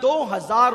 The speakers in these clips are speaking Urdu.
2000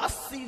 80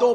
2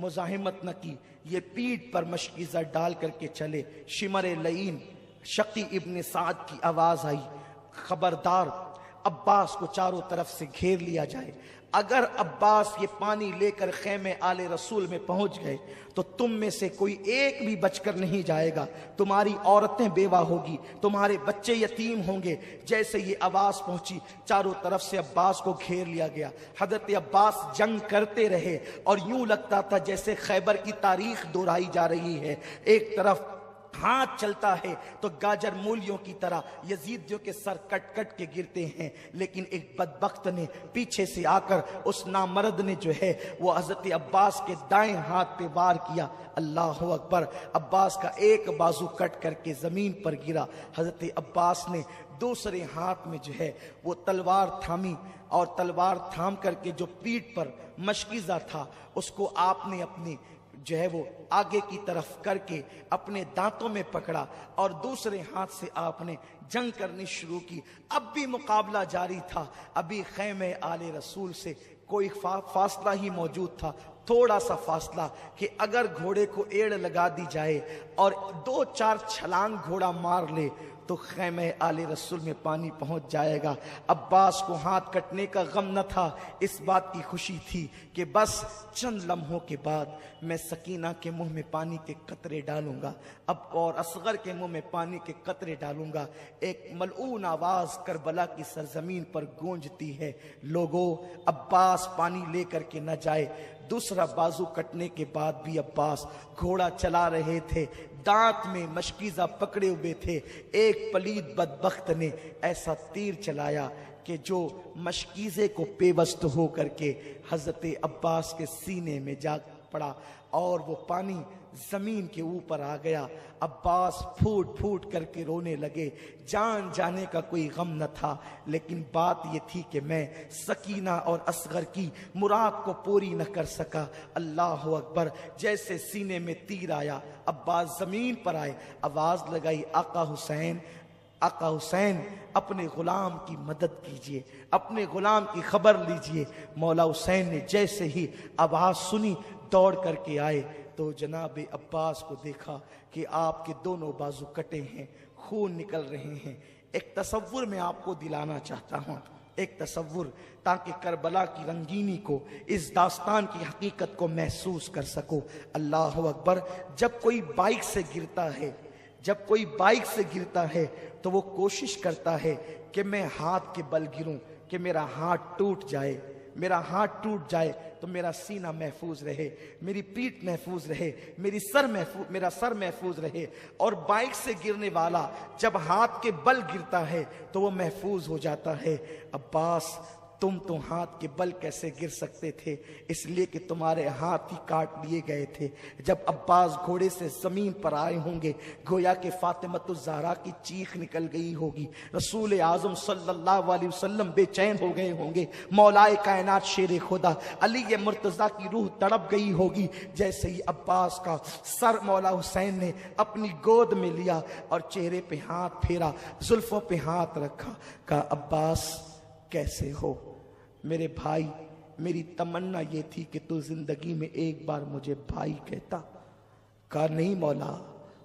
مزاحمت نہ کی، یہ پیٹھ پر مشکیزہ ڈال کر کے چلے۔ شمر لعین شقی ابن سعد کی آواز آئی، خبردار عباس کو چاروں طرف سے گھیر لیا جائے، اگر عباس یہ پانی لے کر خیمے آل رسول میں پہنچ گئے تو تم میں سے کوئی ایک بھی بچ کر نہیں جائے گا، تمہاری عورتیں بیوہ ہوگی، تمہارے بچے یتیم ہوں گے۔ جیسے یہ آواز پہنچی چاروں طرف سے عباس کو گھیر لیا گیا۔ حضرت عباس جنگ کرتے رہے اور یوں لگتا تھا جیسے خیبر کی تاریخ دہرائی جا رہی ہے۔ ایک طرف ہاتھ چلتا ہے تو گاجر مولیوں کی طرح یزیدیوں کے سر کٹ کٹ کے گرتے ہیں، لیکن ایک بدبخت نے پیچھے سے آ کر اس نامرد نے جو ہے وہ حضرت عباس کے دائیں ہاتھ پہ وار کیا۔ اللہ اکبر! عباس کا ایک بازو کٹ کر کے زمین پر گرا۔ حضرت عباس نے دوسرے ہاتھ میں جو ہے وہ تلوار تھامی، اور تلوار تھام کر کے جو پیٹھ پر مشکیزہ تھا اس کو آپ نے اپنی جو ہے وہ آگے کی طرف کر کے اپنے دانتوں میں پکڑا، اور دوسرے ہاتھ سے آپ نے جنگ کرنی شروع کی۔ اب بھی مقابلہ جاری تھا، ابھی خیمے آل رسول سے کوئی فاصلہ ہی موجود تھا، تھوڑا سا فاصلہ کہ اگر گھوڑے کو ایڑ لگا دی جائے اور 2-4 چھلانگ گھوڑا مار لے تو خیمہ آل رسول میں پانی پہنچ جائے گا۔ عباس کو ہاتھ کٹنے کا غم نہ تھا، اس بات کی خوشی تھی کہ بس چند لمحوں کے بعد میں سکینہ کے منہ میں پانی کے قطرے ڈالوں گا، اب اور اصغر کے منہ میں پانی کے قطرے ڈالوں گا۔ ایک ملعون آواز کربلا کی سرزمین پر گونجتی ہے، لوگوں عباس پانی لے کر کے نہ جائے۔ دوسرا بازو کٹنے کے بعد بھی عباس گھوڑا چلا رہے تھے، دانت میں مشکیزہ پکڑے ہوئے تھے۔ ایک پلید بدبخت نے ایسا تیر چلایا کہ جو مشکیزے کو پیوست ہو کر کے حضرت عباس کے سینے میں جا پڑا اور وہ پانی زمین کے اوپر آ گیا۔ عباس پھوٹ پھوٹ کر کے رونے لگے، جان جانے کا کوئی غم نہ تھا، لیکن بات یہ تھی کہ میں سکینہ اور اصغر کی مراد کو پوری نہ کر سکا۔ اللہ اکبر! جیسے سینے میں تیر آیا عباس زمین پر آئے، آواز لگائی، آقا حسین، آقا حسین اپنے غلام کی مدد کیجئے، اپنے غلام کی خبر لیجئے۔ مولا حسین نے جیسے ہی آواز سنی دوڑ کر کے آئے تو جناب عباس کو دیکھا کہ آپ کے دونوں بازو کٹے ہیں، خون نکل رہے ہیں۔ ایک تصور میں آپ کو دلانا چاہتا ہوں، ایک تصور، تاکہ کربلا کی رنگینی کو، اس داستان کی حقیقت کو محسوس کر سکو۔ اللہ اکبر! جب کوئی بائک سے گرتا ہے، جب کوئی بائک سے گرتا ہے تو وہ کوشش کرتا ہے کہ میں ہاتھ کے بل گروں، کہ میرا ہاتھ ٹوٹ جائے، میرا ہاتھ ٹوٹ جائے تو میرا سینہ محفوظ رہے، میری پیٹھ محفوظ رہے، میرا سر محفوظ رہے۔ اور بائک سے گرنے والا جب ہاتھ کے بل گرتا ہے تو وہ محفوظ ہو جاتا ہے۔ عباس، تم تو ہاتھ کے بل کیسے گر سکتے تھے؟ اس لیے کہ تمہارے ہاتھ ہی کاٹ لیے گئے تھے۔ جب عباس گھوڑے سے زمین پر آئے ہوں گے، گویا کہ فاطمۃ الزہرا کی چیخ نکل گئی ہوگی، رسول اعظم صلی اللہ علیہ وسلم بے چین ہو گئے ہوں گے، مولائے کائنات شیر خدا علی مرتضیٰ کی روح تڑپ گئی ہوگی۔ جیسے ہی عباس کا سر مولا حسین نے اپنی گود میں لیا اور چہرے پہ ہاتھ پھیرا، زلفوں پہ ہاتھ رکھا، کہا عباس کیسے ہو میرے بھائی؟ میری تمنا یہ تھی کہ تو زندگی میں ایک بار مجھے بھائی کہتا۔ کہا نہیں مولا،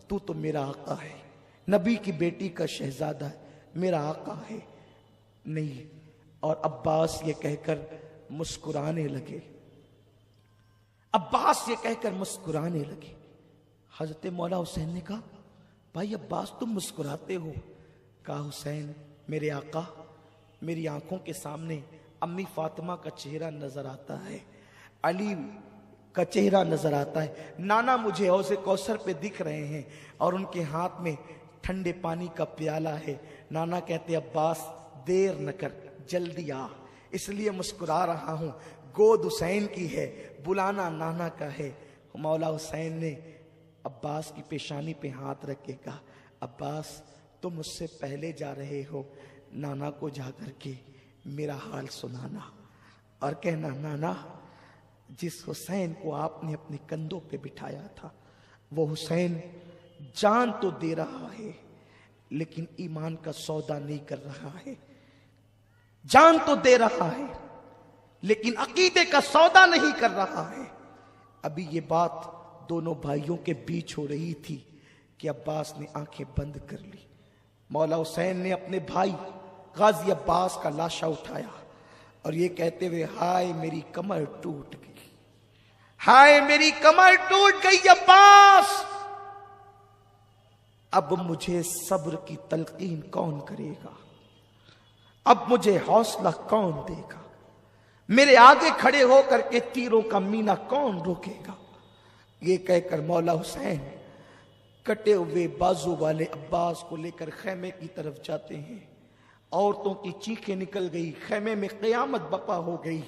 تو میرا آقا ہے، نبی کی بیٹی کا شہزادہ ہے، میرا آقا ہے۔ نہیں، اور عباس یہ کہہ کر مسکرانے لگے، عباس یہ کہہ کر مسکرانے لگے۔ حضرت مولا حسین نے کہا بھائی عباس تم مسکراتے ہو؟ کہا حسین میرے آقا، میری آنکھوں کے سامنے امی فاطمہ کا چہرہ نظر آتا ہے، علی کا چہرہ نظر آتا ہے، نانا مجھے حوض کوثر پہ دکھ رہے ہیں اور ان کے ہاتھ میں ٹھنڈے پانی کا پیالہ ہے۔ نانا کہتے عباس دیر نہ کر، جلدی آ، اس لیے مسکرا رہا ہوں، گود حسین کی ہے، بلانا نانا کا ہے۔ مولا حسین نے عباس کی پیشانی پہ ہاتھ رکھ کے کہا عباس تم مجھ سے پہلے جا رہے ہو، نانا کو جا کر کے میرا حال سنانا اور کہنا نانا جس حسین کو آپ نے اپنے کندھوں پہ بٹھایا تھا وہ حسین جان تو دے رہا ہے لیکن ایمان کا سودا نہیں کر رہا ہے، جان تو دے رہا ہے لیکن عقیدے کا سودا نہیں کر رہا ہے۔ ابھی یہ بات دونوں بھائیوں کے بیچ ہو رہی تھی کہ عباس نے آنکھیں بند کر لی. مولا حسین نے اپنے بھائی غازی عباس کا لاشا اٹھایا اور یہ کہتے ہوئے ہائے میری کمر ٹوٹ گئی، ہائے میری کمر ٹوٹ گئی عباس، اب مجھے صبر کی تلقین کون کرے گا، اب مجھے حوصلہ کون دے گا، میرے آگے کھڑے ہو کر کے تیروں کا مینا کون روکے گا. یہ کہہ کر مولا حسین کٹے ہوئے بازو والے عباس کو لے کر خیمے کی طرف جاتے ہیں. عورتوں کی چیخیں نکل گئی، خیمے میں قیامت بپا ہو گئی.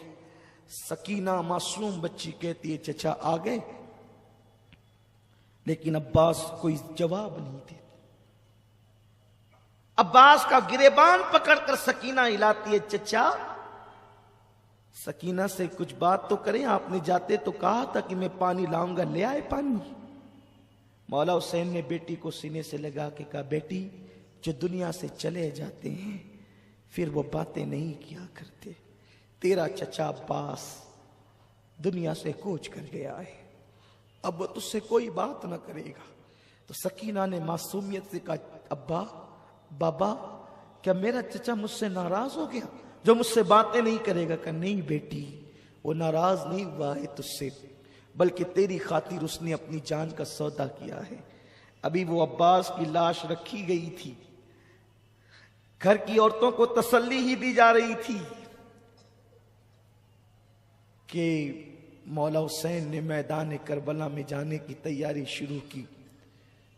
سکینہ معصوم بچی کہتی ہے چچا آ گئے، لیکن عباس کوئی جواب نہیں دیتے. عباس کا گریبان پکڑ کر سکینہ ہلاتی ہے چچا. سکینہ سے کچھ بات تو کریں، آپ نے جاتے تو کہا تھا کہ میں پانی لاؤں گا، لے آئے پانی. مولا حسین نے بیٹی کو سینے سے لگا کے کہا بیٹی جو دنیا سے چلے جاتے ہیں پھر وہ باتیں نہیں کیا کرتے، تیرا چچا عباس دنیا سے کوچ کر گیا ہے، اب وہ تجھ سے کوئی بات نہ کرے گا. تو سکینہ نے معصومیت سے کہا ابا بابا کیا میرا چچا مجھ سے ناراض ہو گیا جو مجھ سے باتیں نہیں کرے گا؟ کہ نہیں بیٹی وہ ناراض نہیں ہوا ہے تجھ سے، بلکہ تیری خاطر اس نے اپنی جان کا سودا کیا ہے. ابھی وہ عباس کی لاش رکھی گئی تھی، گھر کی عورتوں کو تسلی ہی دی جا رہی تھی کہ مولا حسین نے میدان کربلا میں جانے کی تیاری شروع کی.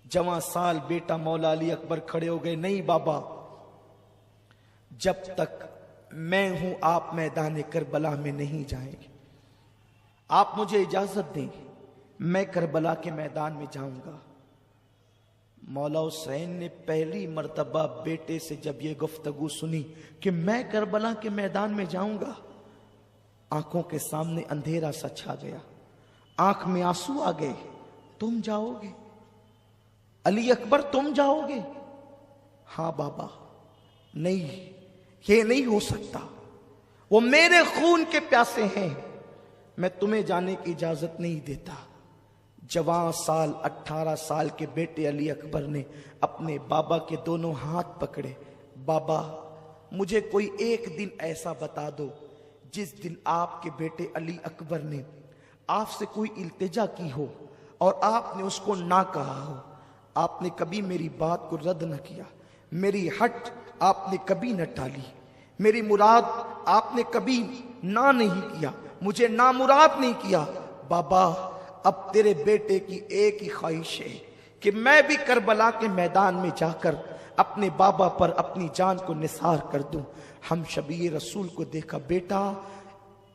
جوان سال بیٹا مولا علی اکبر کھڑے ہو گئے، نہیں بابا جب تک میں ہوں آپ میدان کربلا میں نہیں جائیں گے، آپ مجھے اجازت دیں میں کربلا کے میدان میں جاؤں گا. مولا حسین نے پہلی مرتبہ بیٹے سے جب یہ گفتگو سنی کہ میں کربلا کے میدان میں جاؤں گا، آنکھوں کے سامنے اندھیرا سا چھا گیا، آنکھ میں آنسو آ گئے. تم جاؤ گے علی اکبر، تم جاؤ گے؟ ہاں بابا. نہیں یہ نہیں ہو سکتا، وہ میرے خون کے پیاسے ہیں، میں تمہیں جانے کی اجازت نہیں دیتا. جوان سال 18 سال کے بیٹے علی اکبر نے اپنے بابا کے دونوں ہاتھ پکڑے. بابا مجھے کوئی ایک دن ایسا بتا دو جس دن آپ کے بیٹے علی اکبر نے آپ سے کوئی التجا کی ہو اور آپ نے اس کو نہ کہا ہو. آپ نے کبھی میری بات کو رد نہ کیا، میری ہٹ آپ نے کبھی نہ ٹالی، میری مراد آپ نے کبھی نہ نہیں کیا، مجھے نامراد نہیں کیا. بابا اب تیرے بیٹے کی ایک ہی خواہش ہے کہ میں بھی کربلا کے میدان میں جا کر اپنے بابا پر اپنی جان کو نثار کر دوں. ہم شبیہ رسول کو دیکھا. بیٹا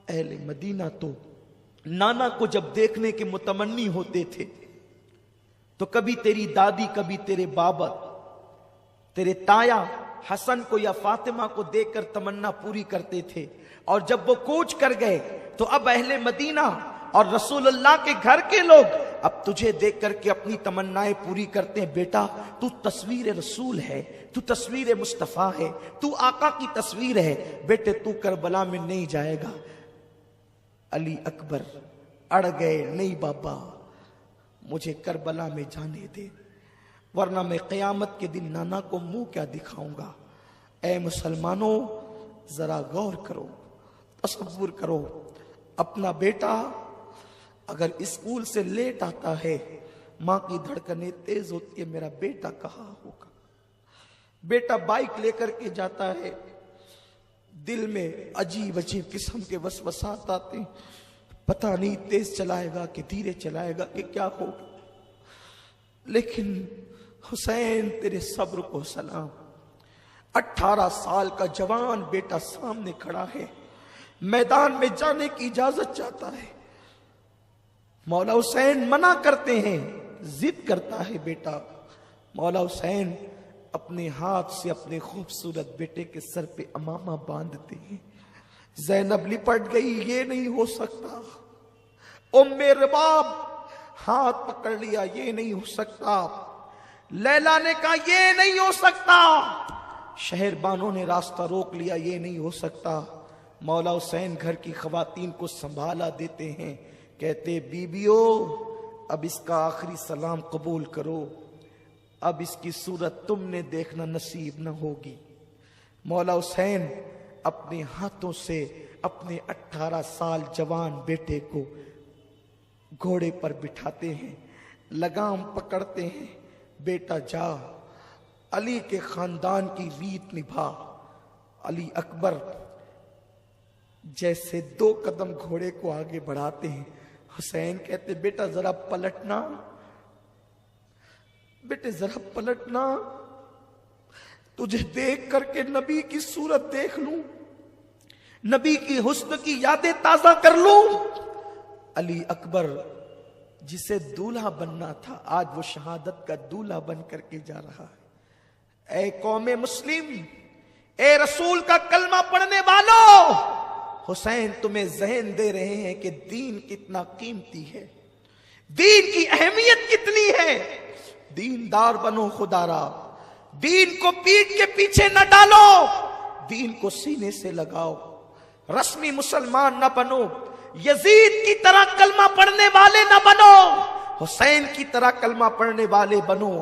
اہل مدینہ تو نانا کو جب دیکھنے کے متمنی ہوتے تھے تو کبھی تیری دادی، کبھی تیرے بابا، تیرے تایا حسن کو یا فاطمہ کو دیکھ کر تمنا پوری کرتے تھے. اور جب وہ کوچ کر گئے تو اب اہل مدینہ اور رسول اللہ کے گھر کے لوگ اب تجھے دیکھ کر کے اپنی تمنائیں پوری کرتے ہیں. بیٹا تو تصویر رسول ہے، تو تصویر مصطفیٰ ہے، تو آقا کی تصویر ہے. بیٹے تو کربلا میں نہیں جائے گا. علی اکبر اڑ گئے، نہیں بابا مجھے کربلا میں جانے دے، ورنہ میں قیامت کے دن نانا کو منہ کیا دکھاؤں گا. اے مسلمانوں ذرا غور کرو، تصور کرو، اپنا بیٹا اگر اسکول سے لیٹ آتا ہے ماں کی دھڑکنیں تیز ہوتی ہے، میرا بیٹا کہاں ہوگا. بیٹا بائک لے کر کے جاتا ہے، دل میں عجیب عجیب قسم کے وسوسات آتے ہیں، پتہ نہیں تیز چلائے گا کہ دھیرے چلائے گا کہ کیا ہوگا. لیکن حسین تیرے صبر کو سلام. 18 سال کا جوان بیٹا سامنے کھڑا ہے، میدان میں جانے کی اجازت چاہتا ہے. مولا حسین منع کرتے ہیں، ضد کرتا ہے بیٹا. مولا حسین اپنے ہاتھ سے اپنے خوبصورت بیٹے کے سر پہ امامہ باندھتے ہیں. زینب لپٹ گئی، یہ نہیں ہو سکتا. ام رباب ہاتھ پکڑ لیا، یہ نہیں ہو سکتا. لیلا نے کہا یہ نہیں ہو سکتا. شہر بانوں نے راستہ روک لیا، یہ نہیں ہو سکتا. مولا حسین گھر کی خواتین کو سنبھالا دیتے ہیں کہ کہتے بیبیو اب اس کا آخری سلام قبول کرو، اب اس کی صورت تم نے دیکھنا نصیب نہ ہوگی۔ مولا حسین اپنے ہاتھوں سے اپنے 18 سال جوان بیٹے کو گھوڑے پر بٹھاتے ہیں، لگام پکڑتے ہیں، بیٹا جا علی کے خاندان کی ریت نبھا۔ علی اکبر جیسے 2 قدم گھوڑے کو آگے بڑھاتے ہیں، حسین کہتے بیٹا ذرا پلٹنا، بیٹے ذرا پلٹنا، تجھے دیکھ کر کے نبی کی صورت دیکھ لوں، نبی کی حسن کی یادیں تازہ کر لوں۔ علی اکبر جسے دولہا بننا تھا آج وہ شہادت کا دولہا بن کر کے جا رہا ہے۔ اے قوم مسلم، اے رسول کا کلمہ پڑھنے والوں، حسین تمہیں ذہن دے رہے ہیں کہ دین کتنا قیمتی ہے، دین کی اہمیت کتنی ہے۔ دیندار بنو خدا را، دین کو پیٹ کے پیچھے نہ ڈالو، دین کو سینے سے لگاؤ، رسمی مسلمان نہ بنو، یزید کی طرح کلمہ پڑھنے والے نہ بنو، حسین کی طرح کلمہ پڑھنے والے بنو۔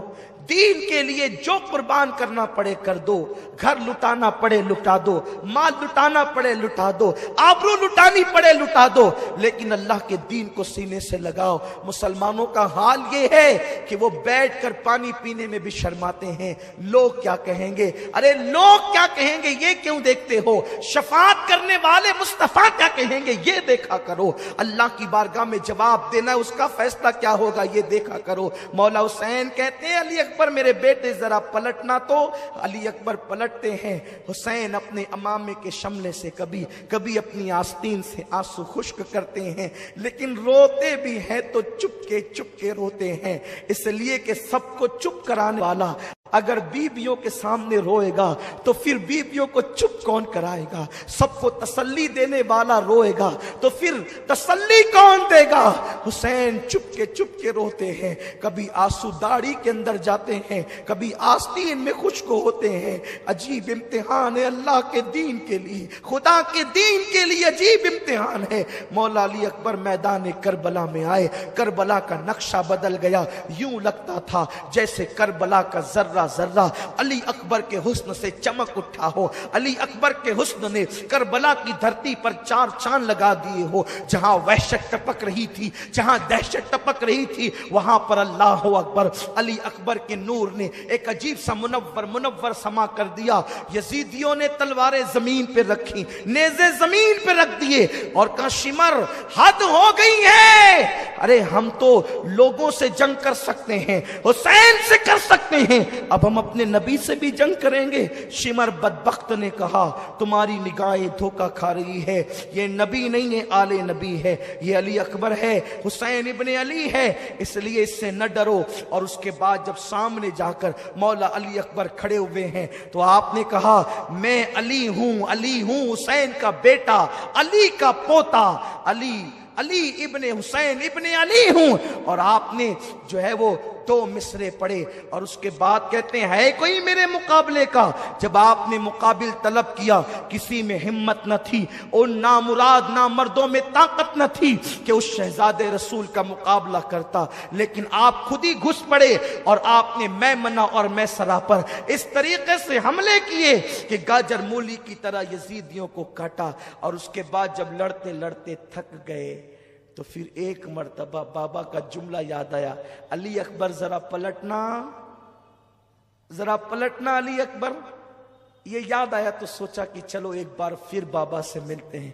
دین کے لیے جو قربان کرنا پڑے کر دو، گھر لٹانا پڑے لٹا دو، مال لٹانا پڑے لٹا دو، آبرو لٹانی پڑے لٹا دو، لیکن اللہ کے دین کو سینے سے لگاؤ۔ مسلمانوں کا حال یہ ہے کہ وہ بیٹھ کر پانی پینے میں بھی شرماتے ہیں، لوگ کیا کہیں گے، ارے لوگ کیا کہیں گے یہ کیوں دیکھتے ہو، شفاعت کرنے والے مصطفیٰ کیا کہیں گے یہ دیکھا کرو، اللہ کی بارگاہ میں جواب دینا اس کا فیصلہ کیا ہوگا یہ دیکھا کرو۔ مولا حسین کہتے ہیں علی اکبر میرے بیٹے ذرا پلٹنا، تو علی اکبر پلٹتے ہیں۔ حسین اپنے امامے کے شملے سے کبھی کبھی اپنی آستین سے آنسو خشک کرتے ہیں، لیکن روتے بھی ہیں تو چپ کے روتے ہیں، اس لیے کہ سب کو چپ کرانے والا اگر بیویوں کے سامنے روئے گا تو پھر بیویوں کو چپ کون کرائے گا، سب کو تسلی دینے والا روئے گا تو پھر تسلی کون دے گا۔ حسین چپ کے روتے ہیں، کبھی آنسو داڑھی کے اندر جاتے ہیں، کبھی آستین میں خشک ہوتے ہیں۔ عجیب امتحان ہے اللہ کے دین کے لیے، خدا کے دین کے لیے عجیب امتحان ہے۔ مولا علی اکبر میدان کربلا میں آئے، کربلا کا نقشہ بدل گیا، یوں لگتا تھا جیسے کربلا کا ذرہ ذرہ علی اکبر کے حسن سے چمک اٹھا ہو، علی اکبر کے حسن نے کربلا کی دھرتی پر 4 چاند لگا دیے ہو، جہاں وحشت ٹپک رہی تھی، جہاں دہشت ٹپک رہی تھی، وہاں پر اللہ اکبر علی اکبر کے نور نے ایک عجیب سا منور سما کر دیا۔ یزیدیوں نے تلواریں زمین پہ رکھی، نیزے زمین پہ رکھ دیے اور کہا شمر حد ہو گئی ہے، ارے ہم تو لوگوں سے جنگ کر سکتے ہیں، حسین سے کر سکتے ہیں، اب ہم اپنے نبی سے بھی جنگ کریں گے۔ شمر بدبخت نے کہا تمہاری نگاہیں دھوکہ کھا رہی ہے، یہ نبی نہیں ہے، آل نبی ہے، یہ علی اکبر ہے، حسین ابن علی ہے، اس لیے اس سے نہ ڈرو۔ اور اس کے بعد جب سامنے جا کر مولا علی اکبر کھڑے ہوئے ہیں تو آپ نے کہا میں علی ہوں حسین کا بیٹا، علی کا پوتا، علی ابن حسین ابن علی ہوں۔ اور آپ نے جو ہے وہ 2 مصرے پڑھے اور اس کے بعد کہتے ہیں ہے کوئی میرے مقابلے کا۔ جب آپ نے مقابل طلب کیا کسی میں ہمت نہ تھی، ان نامراد نامردوں میں طاقت نہ تھی کہ اس شہزادے رسول کا مقابلہ کرتا، لیکن آپ خود ہی گھس پڑے اور آپ نے میمنہ اور میسرہ پر اس طریقے سے حملے کیے کہ گاجر مولی کی طرح یزیدیوں کو کاٹا۔ اور اس کے بعد جب لڑتے لڑتے تھک گئے تو پھر ایک مرتبہ بابا کا جملہ یاد آیا، علی اکبر ذرا پلٹنا علی اکبر۔ یہ یاد آیا تو سوچا کہ چلو ایک بار پھر بابا سے ملتے ہیں۔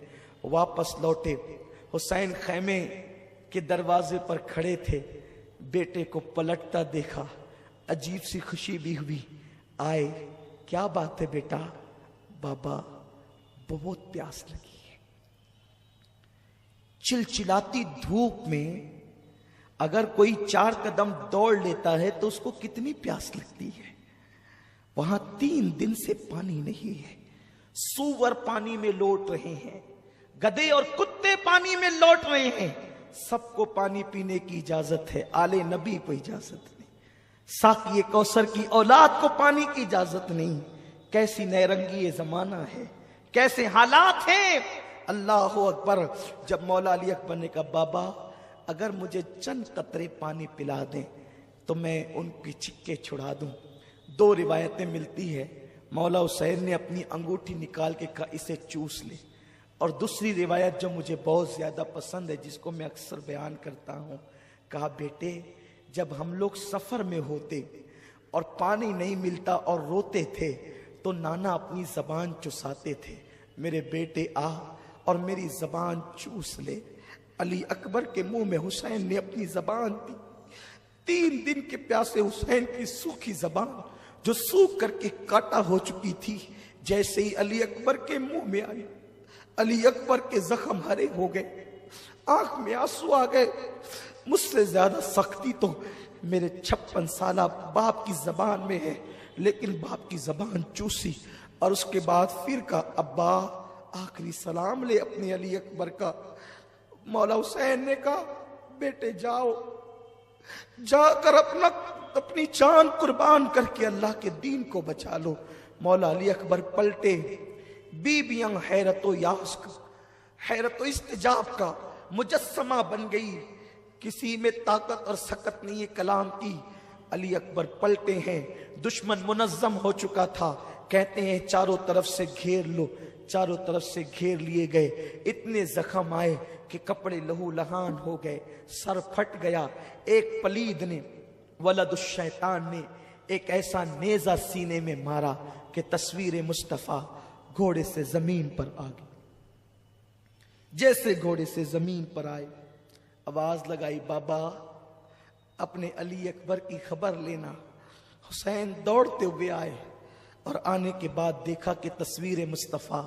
واپس لوٹے، حسین خیمے کے دروازے پر کھڑے تھے، بیٹے کو پلٹتا دیکھا، عجیب سی خوشی بھی ہوئی۔ آئے، کیا بات ہے بیٹا؟ بابا بہت پیاس لگی، چلچلاتی دھوپ میں اگر کوئی 4 قدم دوڑ لیتا ہے تو اس کو کتنی پیاس لگتی ہے۔ وہاں 3 دن سے پانی نہیں ہے، سور پانی میں لوٹ رہے ہیں، گدھے اور کتے پانی میں لوٹ رہے ہیں، سب کو پانی پینے کی اجازت ہے، آل نبی کو اجازت نہیں، ساقی کوثر کی اولاد کو پانی کی اجازت نہیں۔ کیسی نیرنگی یہ زمانہ ہے، کیسے حالات ہیں۔ اللہ اکبر۔ جب مولا علی اکبر نے کہا بابا اگر مجھے چند قطرے پانی پلا دیں تو میں ان کی چھکے چھڑا دوں۔ دو روایتیں ملتی ہے، مولا حسین نے اپنی انگوٹھی نکال کے کہا اسے چوس لے، اور دوسری روایت جو مجھے بہت زیادہ پسند ہے، جس کو میں اکثر بیان کرتا ہوں، کہا بیٹے جب ہم لوگ سفر میں ہوتے اور پانی نہیں ملتا اور روتے تھے تو نانا اپنی زبان چساتے تھے، میرے بیٹے آ اور میری زبان چوس لے۔ علی اکبر کے منہ میں حسین نے اپنی زبان دی۔ 3 دن کے پیاسے حسین کی سوکھی زبان جو سوکھ کر کے کاٹا ہو چکی تھی، جیسے ہی علی اکبر کے منہ میں آئی، علی اکبر کے زخم ہرے ہو گئے، آنکھ میں آنسو آ گئے۔ مجھ سے زیادہ سختی تو میرے 56 سالہ باپ کی زبان میں ہے، لیکن باپ کی زبان چوسی، اور اس کے بعد پھر کہا ابا آخری سلام لے اپنے علی اکبر کا۔ مولا حسین نے کہا بیٹے جاؤ، جا کر اپنی جان قربان کر کے اللہ کے دین کو بچا لو۔ مولا علی اکبر پلٹے، بیویاں حیرت و یاس کا، حیرت و استجاب کا مجسمہ بن گئی، کسی میں طاقت اور سکت نہیں ہے کلام کی۔ علی اکبر پلٹے ہیں، دشمن منظم ہو چکا تھا، کہتے ہیں چاروں طرف سے گھیر لو، چاروں طرف سے گھیر لیے گئے، اتنے زخم آئے کہ کپڑے لہو لہان ہو گئے، سر پھٹ گیا۔ ایک پلید نے، ولد الشیطان نے، ایک ایسا نیزہ سینے میں مارا کہ تصویر مصطفیٰ گھوڑے سے زمین پر آ گئی۔ جیسے گھوڑے سے زمین پر آئے، آواز لگائی بابا اپنے علی اکبر کی خبر لینا۔ حسین دوڑتے ہوئے آئے اور آنے کے بعد دیکھا کہ تصویر مصطفیٰ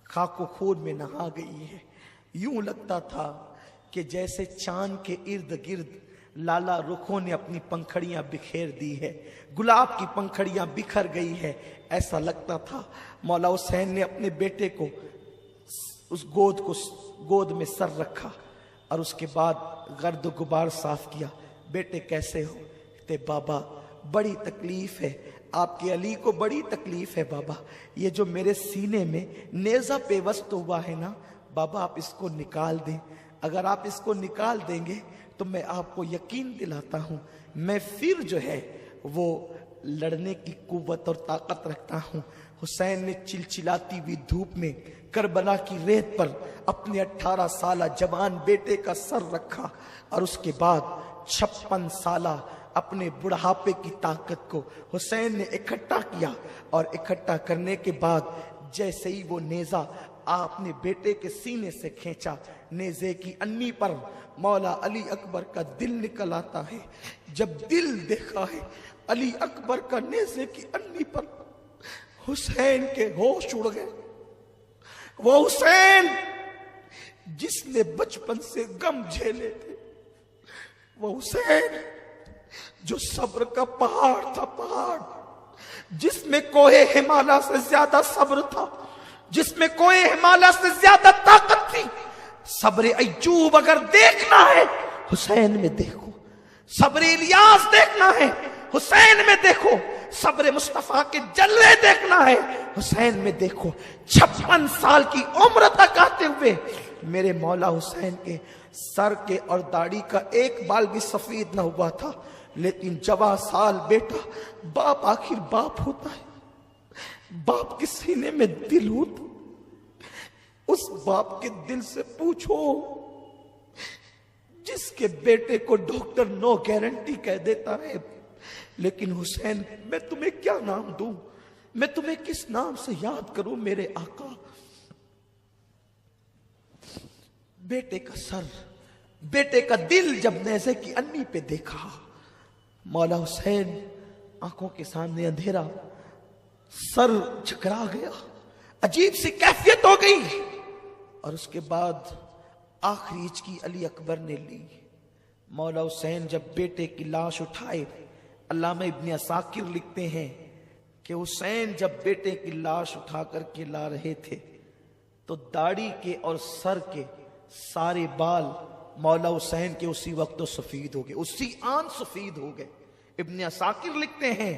خاک و خون میں نہا گئی ہے۔ یوں لگتا تھا کہ جیسے چاند کے ارد گرد لالا رخوں نے اپنی پنکھڑیاں بکھیر دی ہے، گلاب کی پنکھڑیاں بکھر گئی ہے، ایسا لگتا تھا۔ مولا حسین نے اپنے بیٹے کو اس گود میں سر رکھا اور اس کے بعد گرد و غبار صاف کیا۔ بیٹے کیسے ہو؟ کہتے بابا بڑی تکلیف ہے، آپ کے علی کو بڑی تکلیف ہے بابا، یہ جو میرے سینے میں نیزہ پیوست ہوا ہے نا بابا آپ اس کو نکال دیں، اگر آپ اس کو نکال دیں گے تو میں آپ کو یقین دلاتا ہوں میں پھر جو ہے وہ لڑنے کی قوت اور طاقت رکھتا ہوں۔ حسین نے چلچلاتی ہوئی دھوپ میں کربلا کی ریت پر اپنے 18 سالہ جوان بیٹے کا سر رکھا، اور اس کے بعد 56 سالہ اپنے بڑھاپے کی طاقت کو حسین نے اکٹھا کیا، اور اکٹھا کرنے کے بعد جیسے ہی وہ نیزہ آپ نے بیٹے کے سینے سے کھینچا، نیزے کی انی پر مولا علی اکبر کا دل نکل آتا ہے۔ جب دل دیکھا ہے علی اکبر کا نیزے کی انی پر، حسین کے ہوش اڑ گئے۔ وہ حسین جس نے بچپن سے غم جھیلے تھے، وہ حسین جو صبر کا پہاڑ تھا، پہاڑ جس میں کوہ ہمالیہ سے زیادہ صبر تھا، جس میں کوہ ہمالیہ سے زیادہ طاقت تھی۔ صبر ایوب اگر دیکھنا ہے حسین میں دیکھو، صبر الیاس دیکھنا ہے حسین میں دیکھو، صبر مصطفیٰ کے جلوے دیکھنا ہے حسین میں دیکھو۔ 56 سال کی عمر تک آتے ہوئے میرے مولا حسین کے سر کے اور داڑھی کا ایک بال بھی سفید نہ ہوا تھا، لیکن جوان سال بیٹا، باپ آخر باپ ہوتا ہے، باپ کے سینے میں دل ہوتا، اس باپ کے دل سے پوچھو جس کے بیٹے کو ڈاکٹر نو گارنٹی کہہ دیتا ہے، لیکن حسین میں تمہیں کیا نام دوں، میں تمہیں کس نام سے یاد کروں میرے آقا۔ بیٹے کا سر، بیٹے کا دل جب نیزے کی انی پہ دیکھا، مولا حسین آنکھوں کے سامنے اندھیرا، سر جھکرا گیا، عجیب سی کیفیت ہو گئی، اور اس کے بعد آخری ہچکی علی اکبر نے لی۔ مولا حسین جب بیٹے کی لاش اٹھائے، علامہ ابن عساکر لکھتے ہیں کہ حسین جب بیٹے کی لاش اٹھا کر کے لا رہے تھے تو داڑھی کے اور سر کے سارے بال مولا حسین کے اسی وقت تو سفید ہو گئے، اسی آن سفید ہو گئے۔ ابن عساکر لکھتے ہیں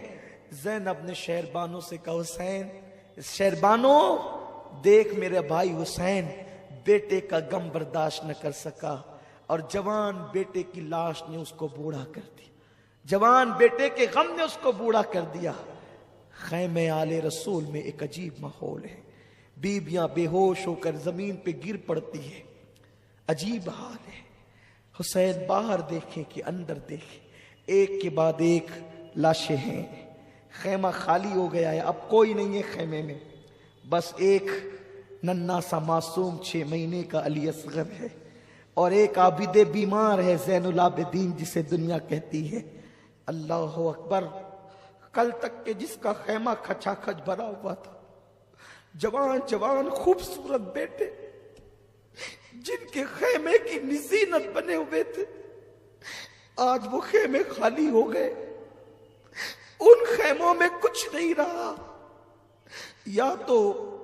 زینب نے شہربانوں سے کہا حسین، شہربانوں دیکھ میرے بھائی حسین بیٹے کا غم برداشت نہ کر سکا، اور جوان بیٹے کی لاش نے اس کو بوڑھا کر دیا، جوان بیٹے کے غم نے اس کو بوڑھا کر دیا۔ خیمے آل رسول میں ایک عجیب ماحول ہے، بیویاں بے ہوش ہو کر زمین پہ گر پڑتی ہے، عجیب حال ہے۔ حسین باہر دیکھیں کہ اندر دیکھیں، ایک کے بعد ایک لاشیں ہیں، خیمہ خالی ہو گیا ہے، اب کوئی نہیں ہے خیمے میں، بس ایک ننھا سا معصوم 6 مہینے کا علی اصغر ہے، اور ایک عابد بیمار ہے زین العابدین جسے دنیا کہتی ہے۔ اللہ اکبر، کل تک کے جس کا خیمہ کھچا کھچ بھرا ہوا تھا، جوان جوان خوبصورت بیٹے جن کے خیمے کی نزینت بنے ہوئے تھے، آج وہ خیمے خالی ہو گئے، ان خیموں میں کچھ نہیں رہا، یا تو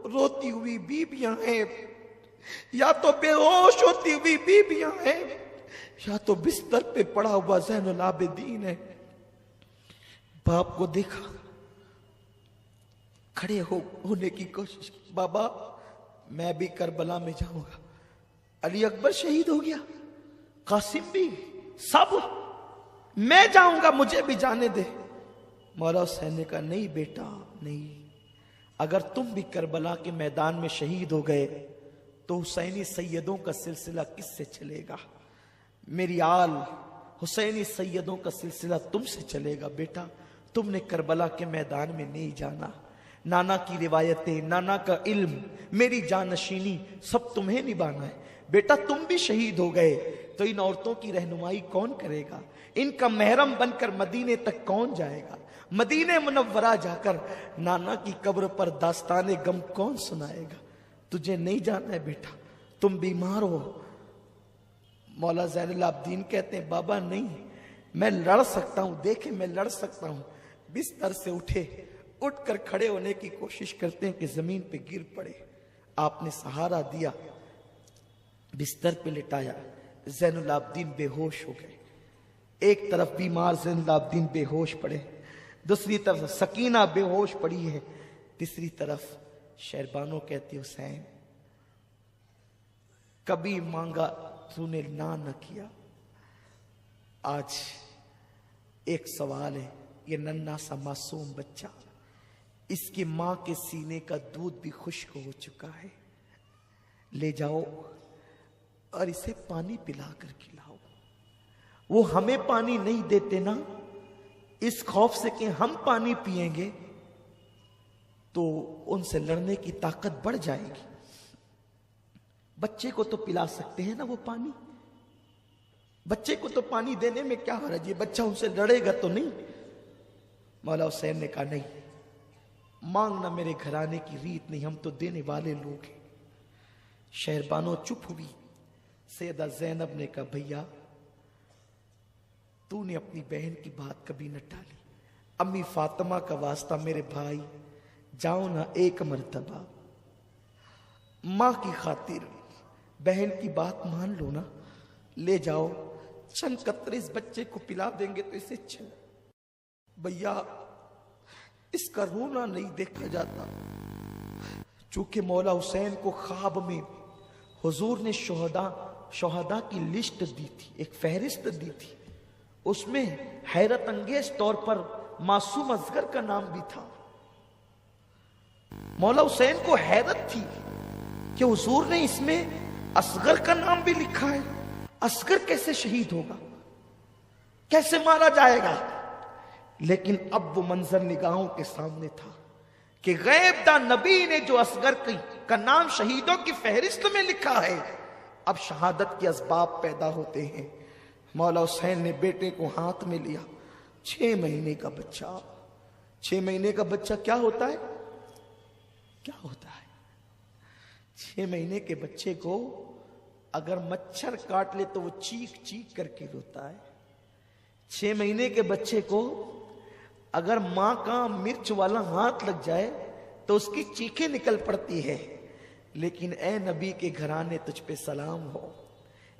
روتی ہوئی بیویاں ہیں، یا تو بے ہوش ہوتی ہوئی بیویاں ہیں، یا تو بستر پہ پڑا ہوا زین العابدین ہے۔ باپ کو دیکھا، کھڑے ہونے کی کوشش کی، بابا میں بھی کربلا میں جاؤں گا۔ علی اکبر شہید ہو گیا، قاسم بھی، سب، میں جاؤں گا، مجھے بھی جانے دے۔ مولا حسین نے کہا نہیں بیٹا نہیں، اگر تم بھی کربلا کے میدان میں شہید ہو گئے تو حسینی سیدوں کا سلسلہ کس سے چلے گا؟ میری آل حسینی سیدوں کا سلسلہ تم سے چلے گا بیٹا، تم نے کربلا کے میدان میں نہیں جانا، نانا کی روایتیں، نانا کا علم، میری جانشینی سب تمہیں نبھانا ہے بیٹا، تم بھی شہید ہو گئے تو ان عورتوں کی رہنمائی کون کرے گا؟ ان کا محرم بن کر مدینے تک کون جائے گا؟ مدینے منورہ جا کر نانا کی قبر پر داستان غم کون سنائے گا؟ تجھے نہیں جانا ہے بیٹا، تم بیمار ہو۔ مولا زین العابدین کہتے ہیں بابا نہیں، میں لڑ سکتا ہوں، دیکھیں میں لڑ سکتا ہوں۔ بستر سے اٹھے، اٹھ کر کھڑے ہونے کی کوشش کرتے ہیں کہ زمین پہ گر پڑے، آپ نے سہارا دیا، بستر پہ لٹایا، زین العابدین بے ہوش ہو گئے۔ ایک طرف بیمار زین العابدین بے ہوش پڑے، دوسری طرف سکینہ بے ہوش پڑی ہے، تیسری طرف شہربانو کہتی حسین کبھی مانگا تو نے نہ کیا، آج ایک سوال ہے، یہ ننھا سا معصوم بچہ، اس کی ماں کے سینے کا دودھ بھی خشک ہو چکا ہے، لے جاؤ اور اسے پانی پلا کر کھلاؤ۔ وہ ہمیں پانی نہیں دیتے نا، اس خوف سے کہ ہم پانی پیئیں گے تو ان سے لڑنے کی طاقت بڑھ جائے گی۔ بچے کو تو پلا سکتے ہیں نا وہ پانی، بچے کو تو پانی دینے میں کیا حرج ہے، بچہ ان سے لڑے گا تو نہیں۔ مولا حسین نے کہا نہیں، مانگنا میرے گھرانے کی ریت نہیں، ہم تو دینے والے لوگ ہیں۔ شہربانو چپ ہوئی، سیدہ زینب نے کہا بھیا تو نے اپنی بہن کی بات کبھی نہ ٹالی، امی فاطمہ کا واسطہ میرے بھائی جاؤ نا ایک مرتبہ، ماں کی خاطر بہن کی بات مان لو نا، لے جاؤ، چند قطرے اس بچے کو پلا دیں گے تو اسے اچھا۔ بھیا اس کا رونا نہیں دیکھا جاتا، چونکہ مولا حسین کو خواب میں حضور نے شہداء کی لسٹ دی تھی، ایک فہرست دی تھی، اس میں حیرت انگیز طور پر معصوم اصغر کا نام بھی تھا۔ مولا حسین کو حیرت تھی کہ حضور نے اس میں اصغر کا نام بھی لکھا ہے، اصغر کیسے شہید ہوگا، کیسے مارا جائے گا؟ لیکن اب وہ منظر نگاہوں کے سامنے تھا کہ غیب دا نبی نے جو اصغر کا نام شہیدوں کی فہرست میں لکھا ہے، اب شہادت کے اسباب پیدا ہوتے ہیں۔ مولا حسین نے بیٹے کو ہاتھ میں لیا، 6 مہینے کا بچہ، 6 مہینے کا بچہ کیا ہوتا ہے؟ کیا ہوتا ہے 6 مہینے کے بچے کو اگر مچھر کاٹ لے تو وہ چیخ چیخ کر کے روتا ہے۔ 6 مہینے کے بچے کو اگر ماں کا مرچ والا ہاتھ لگ جائے تو اس کی چیخیں نکل پڑتی ہے۔ لیکن اے نبی کے گھرانے تجھ پہ سلام ہو،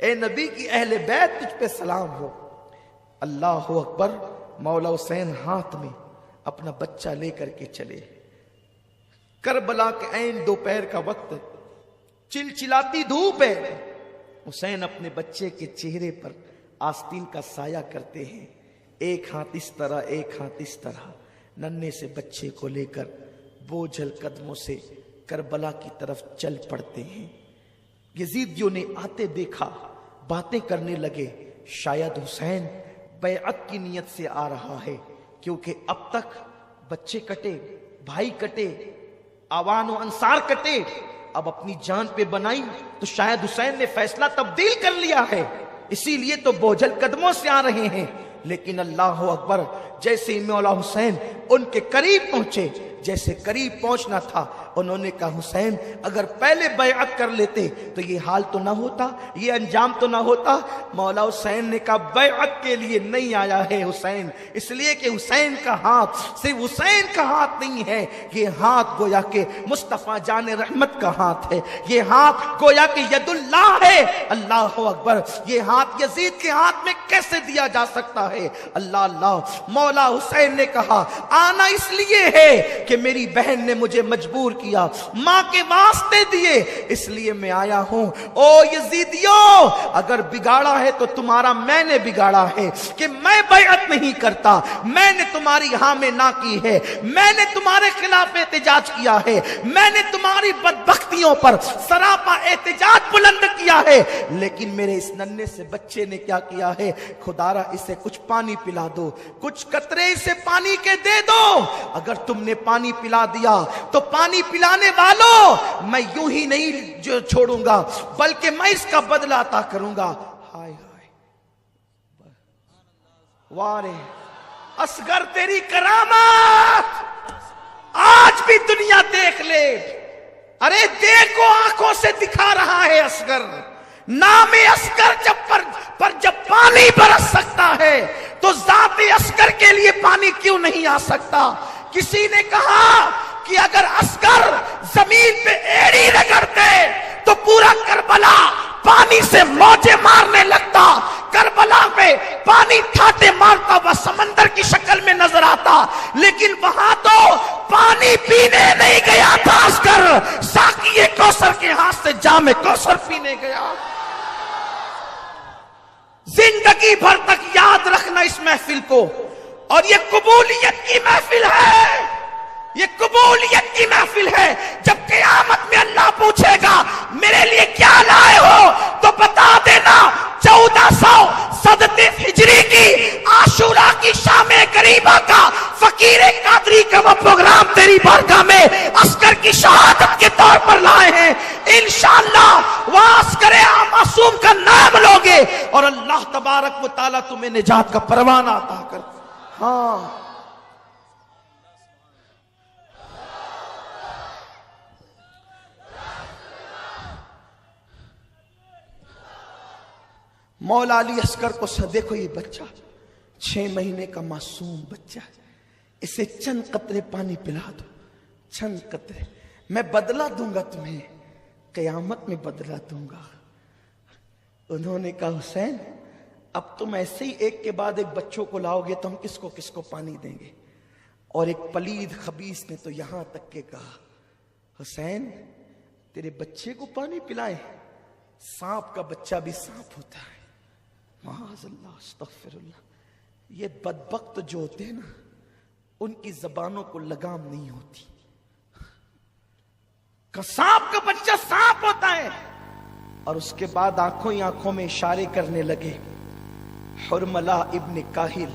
اے نبی کی اہل بیت تجھ پہ سلام ہو۔ اللہ اکبر، مولا حسین ہاتھ میں اپنا بچہ لے کر کے چلے۔ کربلا کے عین دوپہر کا وقت، چلچلاتی دھوپ ہے، حسین اپنے بچے کے چہرے پر آستین کا سایہ کرتے ہیں، ایک ہاتھ اس طرح ایک ہاتھ اس طرح، ننھے سے بچے کو لے کر بوجھل قدموں سے کربلا کی طرف چل پڑتے ہیں۔ یزیدیوں نے آتے دیکھا، باتیں کرنے لگے، شاید حسین بیعت کی نیت سے آ رہا ہے، کیونکہ اب تک بچے کٹے، بھائی کٹے، آوان و انصار کٹے، اب اپنی جان پہ بنائی تو شاید حسین نے فیصلہ تبدیل کر لیا ہے، اسی لیے تو بوجھل قدموں سے آ رہے ہیں۔ لیکن اللہ اکبر، جیسے ہی مولا حسین ان کے قریب پہنچے، جیسے قریب پہنچنا تھا، انہوں نے کہا حسین اگر پہلے بیعت کر لیتے تو یہ حال تو نہ ہوتا، یہ انجام تو نہ ہوتا۔ مولا حسین نے کہا بیعت کے لیے نہیں آیا ہے حسین، اس لیے کہ حسین کا ہاتھ صرف حسین کا ہاتھ نہیں ہے، یہ ہاتھ گویا کہ مصطفیٰ جان رحمت کا ہاتھ ہے، یہ ہاتھ گویا کہ ید اللہ ہے۔ اللہ اکبر، یہ ہاتھ یزید کے ہاتھ میں کیسے دیا جا سکتا ہے؟ اللہ اللہ۔ مولا حسین نے کہا آنا اس لیے ہے کہ میری بہن نے مجھے مجبور کیا، ماں کے واسطے دیے، اس لیے میں آیا ہوں۔ او یزیدیوں، اگر بگاڑا ہے تو تمہارا میں نے بگاڑا ہے کہ میں بیعت نہیں کرتا، میں نے تمہاری ہاں میں نہ کی ہے، میں نے تمہارے خلاف احتجاج کیا ہے، میں نے تمہاری بدبختیوں پر سراپا احتجاج بلند کیا ہے، لیکن میرے اس ننھے سے بچے نے کیا کیا ہے؟ خدارا اسے کچھ پانی پلا دو، کچھ قطرے اسے پانی کے دے دو۔ اگر تم نے پانی پلا دیا تو پانی پلانے والوں میں یوں ہی نہیں جو چھوڑوں گا، بلکہ میں اس کا بدلہ عطا کروں گا۔ ہائے ہائے، وارے اصغر تیری کرامات آج بھی دنیا دیکھ لے۔ ارے دیکھو آنکھوں سے دکھا رہا ہے اصغر، نام اصغر جب پانی برس سکتا ہے تو ذات اصغر کے لیے پانی کیوں نہیں آ سکتا؟ کسی نے کہا کہ اگر اصغر زمین پہ ایڑی رگڑتے تو پورا کربلا پانی سے موجیں مارنے لگتا، کربلا میں پانی ٹھاٹے مارتا ہوا سمندر کی شکل میں نظر آتا، لیکن وہاں تو پانی پینے نہیں گیا تھا اصغر، ساقی کوثر کے ہاتھ سے جام کوثر پینے گیا۔ زندگی بھر تک یاد رکھنا اس محفل کو، اور یہ قبولیت کی محفل ہے، یہ قبولیت کی محفل ہے۔ جب قیامت میں اللہ پوچھے گا میرے لیے کیا لائے ہو تو بتا دینا 1400 ہجری کی عاشورہ کی شام قریبہ کا فقیر قادری کا وہ پروگرام تیری بارگاہ میں اصغر کی شہادت کے طور پر لائے ہیں۔ انشاءاللہ وہاں اصغر معصوم کا نام لوگے اور اللہ تبارک و تعالیٰ تمہیں نجات کا پروانہ عطا کر۔ ہاں مولا علی اصغر کو دیکھو، یہ بچہ 6 مہینے کا معصوم بچہ، اسے چند قطرے پانی پلا دو، چند قطرے، میں بدلہ دوں گا تمہیں، قیامت میں بدلہ دوں گا۔ انہوں نے کہا حسین اب تم ایسے ہی ایک کے بعد ایک بچوں کو لاؤ گے تو ہم کس کو پانی دیں گے؟ اور ایک پلید خبیث نے تو یہاں تک کہ کہا حسین تیرے بچے کو پانی پلائیں؟ سانپ کا بچہ بھی سانپ ہوتا ہے، معاذ اللہ، استغفر اللہ۔ یہ بدبخت جو ہوتے ہیں نا، ان کی زبانوں کو لگام نہیں ہوتی، سانپ کا بچہ سانپ ہوتا ہے۔ اور اس کے بعد آنکھوں ہی آنکھوں میں اشارے کرنے لگے۔ حرملہ ابن کاہل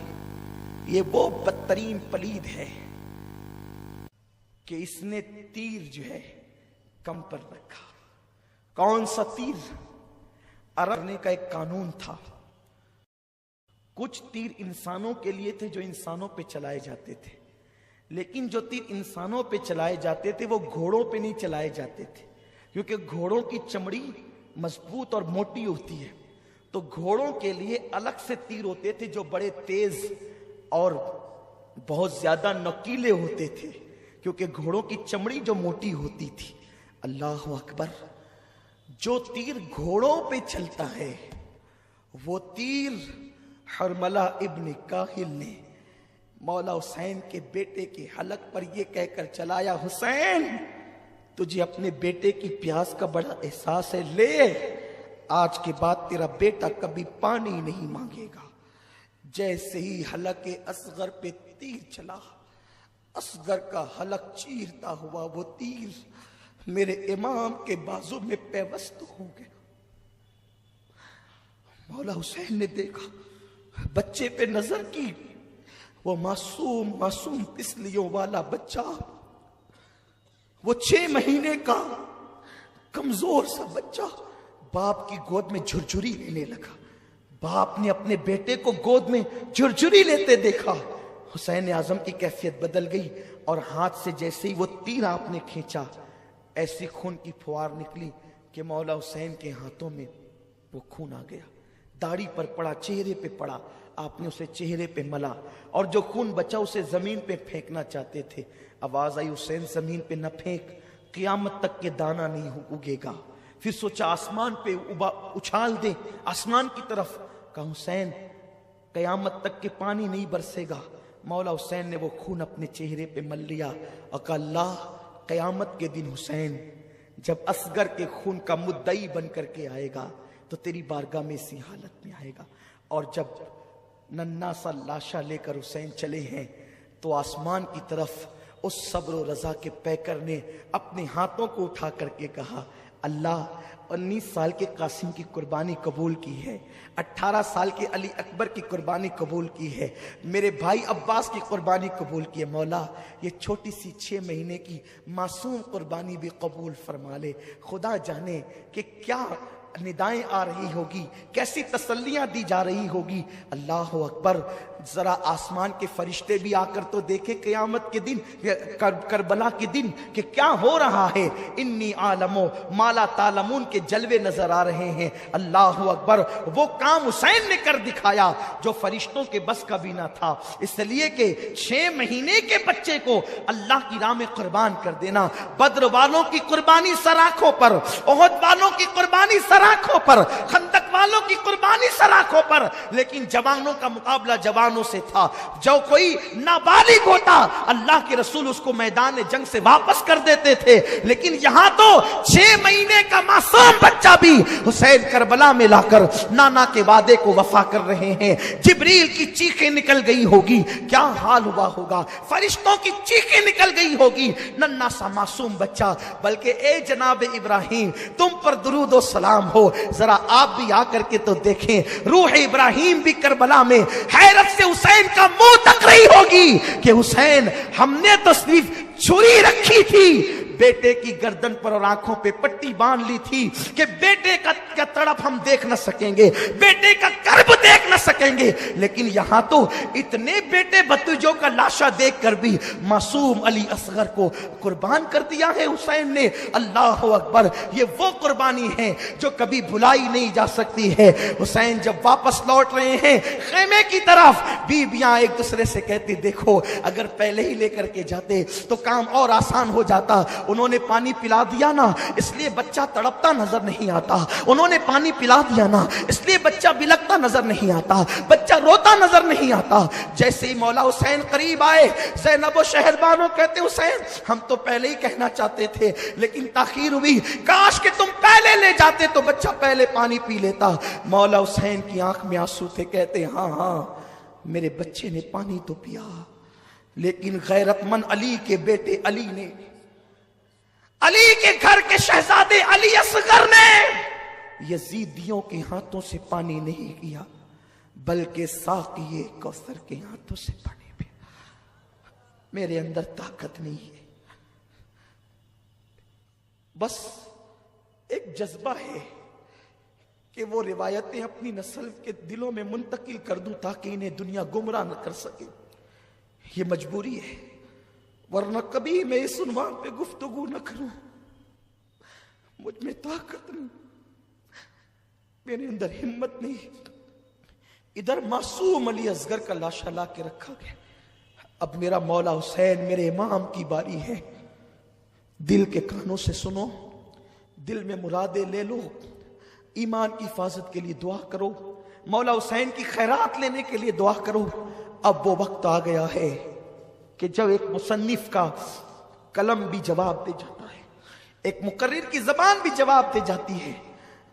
یہ وہ بدترین پلید ہے کہ اس نے تیر جو ہے کم پر رکھا۔ کون سا تیر؟ ارنے کا ایک قانون تھا، کچھ تیر انسانوں کے لیے تھے جو انسانوں پہ چلائے جاتے تھے، لیکن جو تیر انسانوں پہ چلائے جاتے تھے وہ گھوڑوں پہ نہیں چلائے جاتے تھے، کیونکہ گھوڑوں کی چمڑی مضبوط اور موٹی ہوتی ہے، تو گھوڑوں کے لیے الگ سے تیر ہوتے تھے جو بڑے تیز اور بہت زیادہ نوکیلے ہوتے تھے، کیونکہ گھوڑوں کی چمڑی جو موٹی ہوتی تھی۔ اللہ اکبر، جو تیر گھوڑوں پہ چلتا ہے وہ تیر حرملہ ابن کاہل نے مولا حسین کے بیٹے کے حلق پر یہ کہہ کر چلایا، حسین تجھے اپنے بیٹے کی پیاس کا بڑا احساس ہے، لے آج کے بعد تیرا بیٹا کبھی پانی نہیں مانگے گا۔ جیسے ہی حلق اصغر پہ تیر چلا، اصغر کا حلق چیرتا ہوا وہ تیر میرے امام کے بازو میں پیوست ہو گیا۔ مولا حسین نے دیکھا، بچے پہ نظر کی، وہ معصوم پسلیوں والا بچہ، وہ 6 مہینے کا کمزور سا بچہ باپ کی گود میں جھرجھری لینے لگا۔ باپ نے اپنے بیٹے کو گود میں جھرجھری لیتے دیکھا، حسین اعظم کی کیفیت بدل گئی، اور ہاتھ سے جیسے ہی وہ تیر آپ نے کھینچا، ایسی خون کی پھوار نکلی کہ مولا حسین کے ہاتھوں میں وہ خون آ گیا، داڑھی پر پڑا، چہرے پہ پڑا، آپ نے اسے چہرے پہ ملا، اور جو خون بچا اسے زمین پہ پھینکنا چاہتے تھے۔ آواز آئی، حسین زمین پہ نہ پھینک، قیامت تک کے دانا نہیں اگے گا۔ پھر سوچا آسمان پہ اچھال دے، آسمان کی طرف، کہا حسین قیامت تک کے پانی نہیں برسے گا۔ مولا حسین نے وہ خون اپنے چہرے پہ مل لیا اور کہا اللہ قیامت کے دن حسین جب اصغر کے خون کا مدعی بن کر کے آئے گا تو تیری بارگاہ میں اسی حالت میں آئے گا۔ اور جب ننھا سا لاشا لے کر حسین چلے ہیں تو آسمان کی طرف اس صبر و رضا کے پیکر نے اپنے ہاتھوں کو اٹھا کر کے کہا اللہ 19 سال کے قاسم کی قربانی قبول کی ہے، 18 سال کے علی اکبر کی قربانی قبول کی ہے، میرے بھائی عباس کی قربانی قبول کی ہے، مولا یہ چھوٹی سی 6 مہینے کی معصوم قربانی بھی قبول فرما لے۔ خدا جانے کہ کیا ندائیں آ رہی ہوگی، کیسی تسلیاں دی جا رہی ہوگی۔ اللہ اکبر، ذرا آسمان کے فرشتے بھی آ کر تو دیکھیں قیامت کے دن، کربلا کے دن کہ کیا ہو رہا ہے۔ انی عالمو مالا تعلمون کے جلوے نظر آ رہے ہیں۔ اللہ اکبر، وہ کام حسین نے کر دکھایا جو فرشتوں کے بس کا بھی نہ تھا، اس لیے کہ 6 مہینے کے بچے کو اللہ کی راہ میں قربان کر دینا۔ بدر والوں کی قربانی سر آنکھوں پر، احد والوں کی قربانی سر آنکھوں پر، خندق والوں کی قربانی سر آنکھوں پر، لیکن جوانوں کا مقابلہ جوانوں سے تھا۔ جو کوئی نابالغ ہوتا اللہ کے رسول اس کو میدان جنگ سے واپس کر دیتے تھے، لیکن یہاں تو 6 مہینے کا معصوم بچہ بھی حسین کربلا میں لا کر نانا کے وعدے کو وفا کر رہے ہیں۔ جبریل کی چیخیں نکل گئی ہوگی، کیا حال ہوا ہوگا، فرشتوں کی چیخیں نکل گئی ہوگی، ننھا سا معصوم بچہ۔ بلکہ اے جناب ابراہیم تم پر درود و سلام ہو، ذرا آپ بھی آ کر کے تو دیکھیں، روح ابراہیم بھی کربلا میں حیرت سے حسین کا منہ تک رہی ہوگی کہ حسین ہم نے تو صرف چھری رکھی تھی، بیٹے کی گردن پر اور آنکھوں پہ پٹی باندھ لی تھی کہ بیٹے کا تڑپ ہم دیکھ نہ سکیں گے، بیٹے کا کرب دیکھ نہ سکیں گے، لیکن یہاں تو اتنے بیٹے بتوجوں کا لاشا دیکھ کر بھی معصوم علی اصغر کو قربان کر دیا ہے حسین نے۔ اللہ اکبر، یہ وہ قربانی ہے جو کبھی بھلائی نہیں جا سکتی ہے۔ حسین جب واپس لوٹ رہے ہیں خیمے کی طرف، بیویاں ایک دوسرے سے کہتی دیکھو اگر پہلے ہی لے کر کے جاتے تو کام اور آسان ہو جاتا، انہوں نے پانی پلا دیا نا اس لیے بچہ تڑپتا نظر نہیں آتا، انہوں نے پانی پلا دیا نا اس لیے بچہ بلکتا نظر نہیں آتا، بچہ روتا نظر نہیں آتا۔ جیسے ہی مولا حسین قریب آئے، زینب و شہربانو کہتے حسین ہم تو پہلے ہی کہنا چاہتے تھے لیکن تاخیر ہوئی، کاش کہ تم پہلے لے جاتے تو بچہ پہلے پانی پی لیتا۔ مولا حسین کی آنکھ میں آنسو تھے، کہتے ہاں ہاں میرے بچے نے پانی تو پیا، لیکن غیرت مند علی کے بیٹے علی نے، علی کے گھر کے شہزادے علی اصغر نے یزیدیوں کے ہاتھوں سے پانی نہیں کیا بلکہ ساقی کوثر کے ہاتھوں سے پانی پیا۔ میرے اندر طاقت نہیں ہے، بس ایک جذبہ ہے کہ وہ روایتیں اپنی نسل کے دلوں میں منتقل کر دوں تاکہ انہیں دنیا گمراہ نہ کر سکے۔ یہ مجبوری ہے، ورنہ کبھی میں اس عنوان پہ گفتگو نہ کروں۔ مجھ میں طاقت نہیں، میرے اندر ہمت نہیں۔ ادھر معصوم علی اصغر کا لاشا لا کے رکھا گیا، اب میرا مولا حسین میرے امام کی باری ہے۔ دل کے کانوں سے سنو، دل میں مرادیں لے لو، ایمان کی حفاظت کے لیے دعا کرو، مولا حسین کی خیرات لینے کے لیے دعا کرو۔ اب وہ وقت آ گیا ہے کہ جب ایک مصنف کا قلم بھی جواب دے جاتا ہے، ایک مقرر کی زبان بھی جواب دے جاتی ہے۔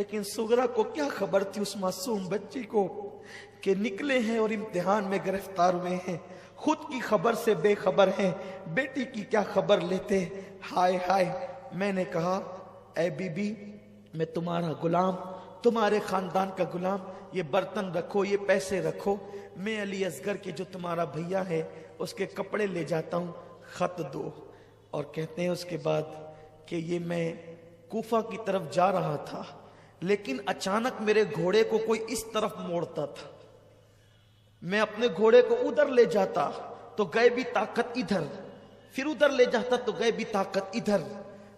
لیکن سغرا کو کیا خبر تھی اس معصوم بچی کو کہ نکلے ہیں اور امتحان میں گرفتار ہوئے ہیں، خود کی خبر سے بے خبر ہیں، بیٹی کی کیا خبر لیتے۔ ہائے ہائے، میں نے کہا اے بی بی، میں تمہارا غلام، تمہارے خاندان کا غلام، یہ برتن رکھو، یہ پیسے رکھو، میں علی اصغر کے جو تمہارا بھیا ہے اس کے کپڑے لے جاتا ہوں، خط دو۔ اور کہتے ہیں اس کے بعد کہ یہ میں کوفہ کی طرف جا رہا تھا، لیکن اچانک میرے گھوڑے کو کوئی اس طرف موڑتا تھا، میں اپنے گھوڑے کو ادھر لے جاتا تو غیبی طاقت ادھر، پھر ادھر لے جاتا تو غیبی طاقت ادھر۔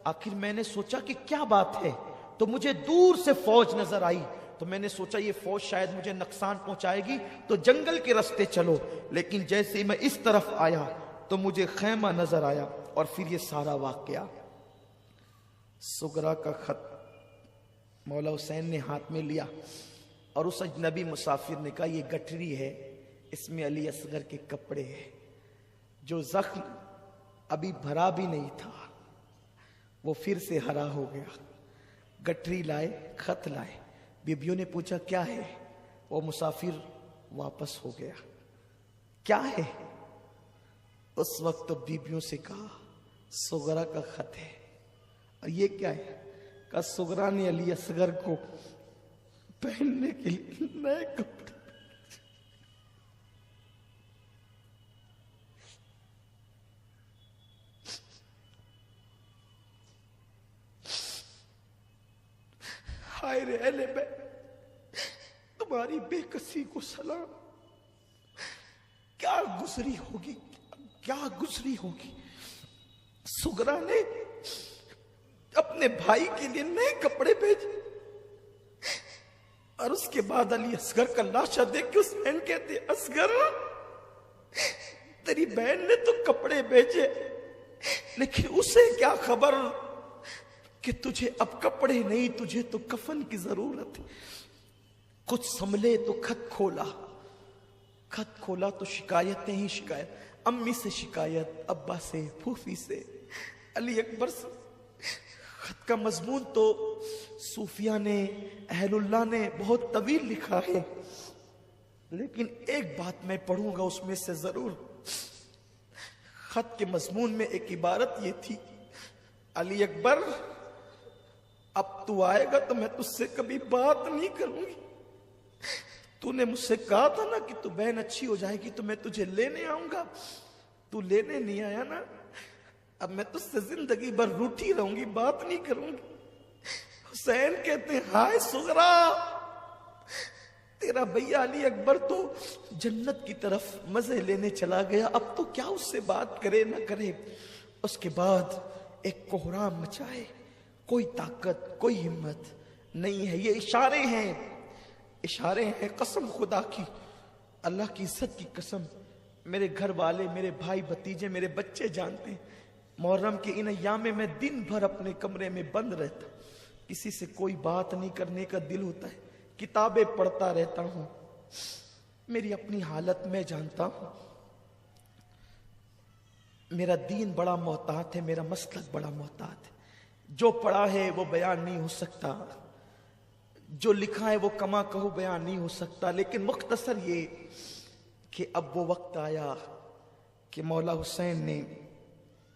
آخر میں نے سوچا کہ کیا بات ہے، تو مجھے دور سے فوج نظر آئی، تو میں نے سوچا یہ فوج شاید مجھے نقصان پہنچائے گی، تو جنگل کے راستے چلو۔ لیکن جیسے ہی میں اس طرف آیا تو مجھے خیمہ نظر آیا، اور پھر یہ سارا واقعہ۔ سغرا کا خط مولا حسین نے ہاتھ میں لیا، اور اس اجنبی مسافر نے کہا یہ گٹھری ہے، اس میں علی اصغر کے کپڑے ہیں، جو زخم ابھی بھرا بھی نہیں تھا وہ پھر سے ہرا ہو گیا۔ گٹھری لائے، خط لائے، بیبیوں نے پوچھا کیا ہے، وہ مسافر واپس ہو گیا۔ کیا ہے؟ اس وقت تو بیبیوں سے کہا سغرا کا خط ہے۔ اور یہ کیا ہے؟ کہا سغرا نے علی اصغر کو پہننے کے لیے نئے کپڑے۔ ہائے رے اہل بیت، تمہاری بے کسی کو سلام، کیا گزری ہوگی، کیا گزری ہوگی۔ سغرا نے اپنے بھائی کے لیے نئے کپڑے بھیجے، اور اس کے بعد علی اصغر کا لاشا دیکھ کے اس بہن کہتے اصغر تیری بہن نے تو کپڑے بھیجے، لیکن اسے کیا خبر کہ تجھے اب کپڑے نہیں، تجھے تو کفن کی ضرورت ہے۔ کچھ سنبھلے تو خط کھولا، خط کھولا تو شکایتیں ہی شکایت، امی سے شکایت، ابا سے، پھوفی سے، علی اکبر سے۔ خط کا مضمون تو صوفیہ نے، اہل اللہ نے بہت طویل لکھا ہے، لیکن ایک بات میں پڑھوں گا اس میں سے ضرور۔ خط کے مضمون میں ایک عبارت یہ تھی، علی اکبر اب تو آئے گا تو میں تجھ سے کبھی بات نہیں کروں گی، تو نے مجھ سے کہا تھا نا کہ تو بہن اچھی ہو جائے گی تو میں تجھے لینے آؤں گا، تو لینے نہیں آیا نا، اب میں تجھ سے زندگی بھر روٹھی رہوں گی، بات نہیں کروں گی۔ حسین کہتے ہیں ہائے سغرا، تیرا بھیا علی اکبر تو جنت کی طرف مزے لینے چلا گیا، اب تو کیا اس سے بات کرے نہ کرے۔ اس کے بعد ایک کوہرام مچائے، کوئی طاقت، کوئی ہمت نہیں ہے۔ یہ اشارے ہیں، اشارے ہیں، قسم خدا کی، اللہ کی عزت کی قسم، میرے گھر والے، میرے بھائی بھتیجے، میرے بچے جانتے ہیں، محرم کے ان ایام میں دن بھر اپنے کمرے میں بند رہتا، کسی سے کوئی بات نہیں کرنے کا دل ہوتا ہے، کتابیں پڑھتا رہتا ہوں، میری اپنی حالت میں جانتا ہوں، میرا دین بڑا محتاط ہے، میرا مسلک بڑا محتاط ہے، جو پڑھا ہے وہ بیان نہیں ہو سکتا، جو لکھا ہے وہ کما کہو بیان نہیں ہو سکتا، لیکن مختصر یہ کہ اب وہ وقت آیا کہ مولا حسین نے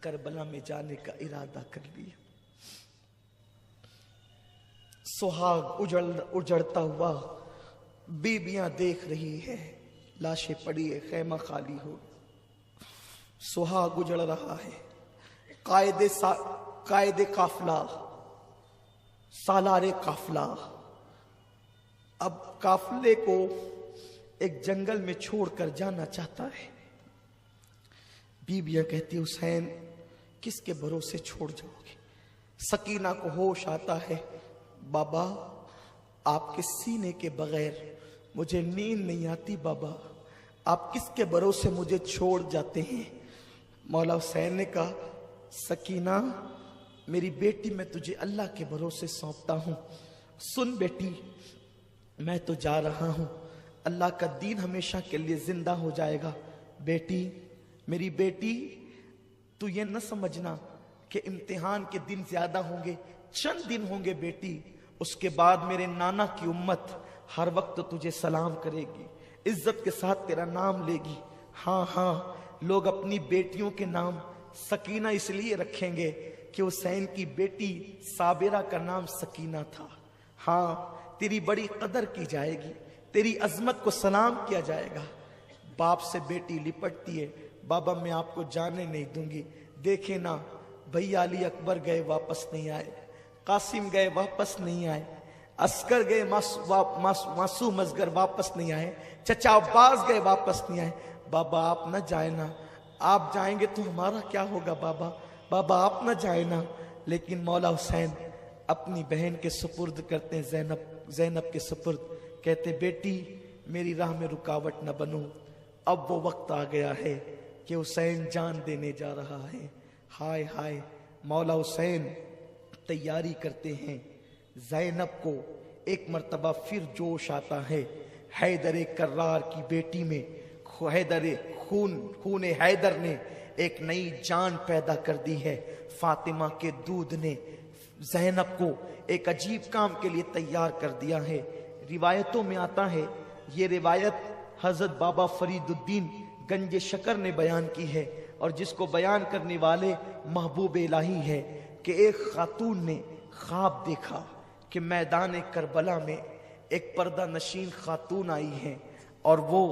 کربلا میں جانے کا ارادہ کر لیا۔ سہاگ اجڑتا ہوا بیبیاں دیکھ رہی ہے، لاشیں پڑی ہے، خیمہ خالی ہو، سہاگ اجڑ رہا ہے، قائد قافلہ، سالار قافلہ اب قافلے کو ایک جنگل میں چھوڑ کر جانا چاہتا ہے۔ بیبیاں کہتی حسین کس کے بھروسے چھوڑ جاؤ گے؟ سکینہ کو ہوش آتا ہے، بابا آپ کے سینے کے بغیر مجھے نیند نہیں آتی، بابا آپ کس کے بھروسے مجھے چھوڑ جاتے ہیں؟ مولا حسین نے کہا سکینہ میری بیٹی، میں تجھے اللہ کے بھروسے سونپتا ہوں، سن بیٹی میں تو جا رہا ہوں، اللہ کا دین ہمیشہ کے لیے زندہ ہو جائے گا، بیٹی میری بیٹی تو یہ نہ سمجھنا کہ امتحان کے دن زیادہ ہوں گے، چند دن ہوں گے بیٹی، اس کے بعد میرے نانا کی امت ہر وقت تجھے سلام کرے گی، عزت کے ساتھ تیرا نام لے گی۔ ہاں ہاں، لوگ اپنی بیٹیوں کے نام سکینہ اس لیے رکھیں گے کہ حسین کی بیٹی صابرہ کا نام سکینہ تھا۔ ہاں، تیری بڑی قدر کی جائے گی، تیری عظمت کو سلام کیا جائے گا۔ باپ سے بیٹی لپٹتی ہے، بابا میں آپ کو جانے نہیں دوں گی، دیکھیں نا بھیا علی اکبر گئے واپس نہیں آئے، قاسم گئے واپس نہیں آئے، عسکر گئے معصوم اصغر واپس نہیں آئے، چچا عباس گئے واپس نہیں آئے۔ بابا آپ نہ جائیں نا، آپ جائیں گے تو ہمارا کیا ہوگا بابا، بابا آپ نہ جائیں نا۔ لیکن مولا حسین اپنی بہن کے سپرد کرتے ہیں، زینب کے سپرد، کہتے بیٹی میری راہ میں رکاوٹ نہ بنو، اب وہ وقت آ گیا ہے کہ حسین جان دینے جا رہا ہے۔ ہائے ہائے، مولا حسین تیاری کرتے ہیں۔ زینب کو ایک مرتبہ پھر جوش آتا ہے، حیدر کرار کی بیٹی میں خون حیدر نے ایک نئی جان پیدا کر دی ہے۔ فاطمہ کے دودھ نے زینب کو ایک عجیب کام کے لیے تیار کر دیا ہے۔ روایتوں میں آتا ہے، یہ روایت حضرت بابا فرید الدین گنج شکر نے بیان کی ہے، اور جس کو بیان کرنے والے محبوب الہی ہے، کہ ایک خاتون نے خواب دیکھا کہ میدان کربلا میں ایک پردہ نشین خاتون آئی ہے، اور وہ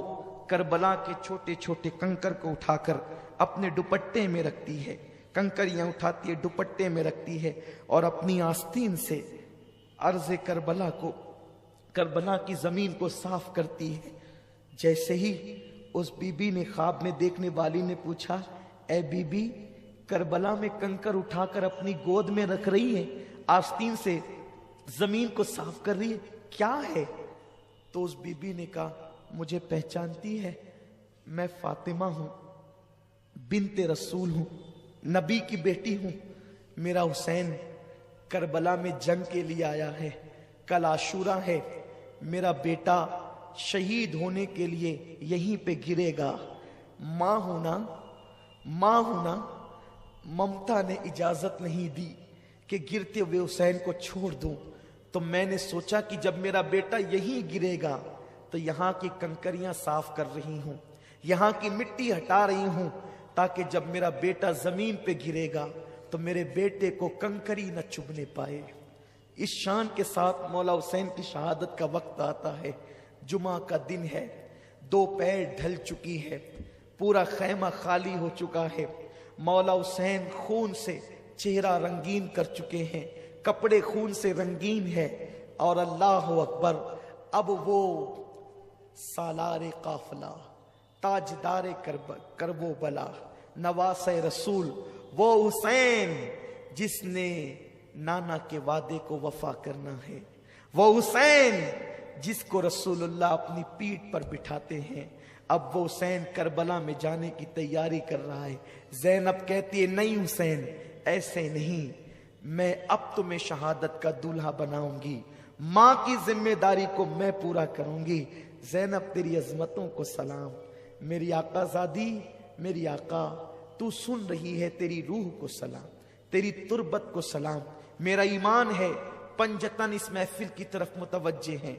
کربلا کے چھوٹے چھوٹے کنکر کو اٹھا کر اپنے دوپٹے میں رکھتی ہے، کنکریاں اٹھاتی ہے دوپٹے میں رکھتی ہے، اور اپنی آستین سے عرض کربلا کی زمین کو صاف کرتی ہے۔ جیسے ہی اس بی بی نے، خواب میں دیکھنے والی نے پوچھا، اے بی بی کربلا میں کنکر اٹھا کر اپنی گود میں رکھ رہی ہے، آستین سے زمین کو صاف کر رہی ہے، کیا ہے؟ تو اس بی بی نے کہا، مجھے پہچانتی ہے، میں فاطمہ ہوں، بنت رسول ہوں، نبی کی بیٹی ہوں، میرا حسین کربلا میں جنگ کے لیے آیا ہے، کل عاشورہ ہے، میرا بیٹا شہید ہونے کے لیے یہیں پہ گرے گا، ماں ہونا ممتا نے اجازت نہیں دی کہ گرتے ہوئے حسین کو چھوڑ دوں، تو میں نے سوچا کہ جب میرا بیٹا یہیں گرے گا تو یہاں کی کنکریاں صاف کر رہی ہوں، یہاں کی مٹی ہٹا رہی ہوں، تاکہ جب میرا بیٹا زمین پہ گرے گا تو میرے بیٹے کو کنکری نہ چبھنے پائے۔ اس شان کے ساتھ مولا حسین کی شہادت کا وقت آتا ہے، جمعہ کا دن ہے، دوپہر ڈھل چکی ہے، پورا خیمہ خالی ہو چکا ہے، مولا حسین خون سے چہرہ رنگین کر چکے ہیں، کپڑے خون سے رنگین ہے، اور اللہ اکبر، اب وہ سالار قافلہ، تاجدار کرب و بلا، نواس رسول، وہ حسین جس نے نانا کے وعدے کو وفا کرنا ہے، وہ حسین جس کو رسول اللہ اپنی پیٹھ پر بٹھاتے ہیں، اب وہ حسین کربلا میں جانے کی تیاری کر رہا ہے۔ زینب کہتی ہے، نہیں حسین ایسے نہیں، میں اب تمہیں شہادت کا دولہا بناؤں گی، ماں کی ذمہ داری کو میں پورا کروں گی۔ زینب تیری عظمتوں کو سلام، میری آقا زادی، میری آقا تو سن رہی ہے، تیری روح کو سلام، تیری تربت کو سلام، میرا ایمان ہے پنجتن اس محفل کی طرف متوجہ ہیں،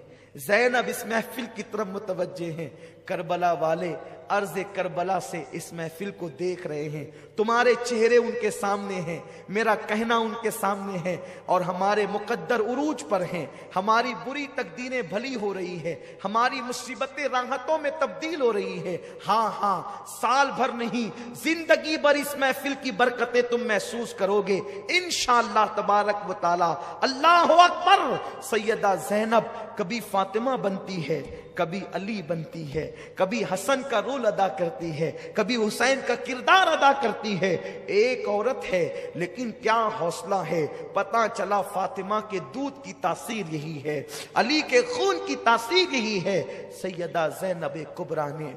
زینب اس محفل کی طرف متوجہ ہیں، کربلا والے عرض کربلا سے اس محفل کو دیکھ رہے ہیں، تمہارے چہرے ان کے سامنے ہیں، میرا کہنا ان کے سامنے ہے، اور ہمارے مقدر عروج پر ہیں، ہماری بری تقدیریں بھلی ہو رہی ہے، ہماری مصیبتیں راحتوں میں تبدیل ہو رہی ہے۔ ہاں ہاں، سال بھر نہیں، زندگی بھر اس محفل کی برکتیں تم محسوس کرو گے انشاءاللہ تبارک و تعالی۔ اللہ اکبر۔ سیدہ زینب کبھی فاطمہ بنتی ہے، کبھی علی بنتی ہے، کبھی حسن کا رول ادا کرتی ہے، کبھی حسین کا کردار ادا کرتی ہے، ایک عورت ہے لیکن کیا حوصلہ ہے۔ پتہ چلا فاطمہ کے دودھ کی تاثیر یہی ہے، علی کے خون کی تاثیر یہی ہے۔ سیدہ زینب کبریٰ نے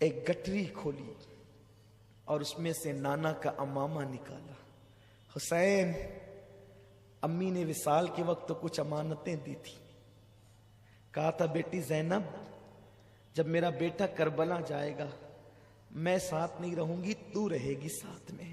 ایک گٹری کھولی اور اس میں سے نانا کا امامہ نکالا۔ حسین، امی نے وصال کے وقت تو کچھ امانتیں دی تھی، کہا تھا بیٹی زینب جب میرا بیٹا کربلا جائے گا میں ساتھ نہیں رہوں گی، تو رہے گی ساتھ میں۔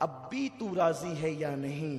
اب بھی تو راضی ہے یا نہیں؟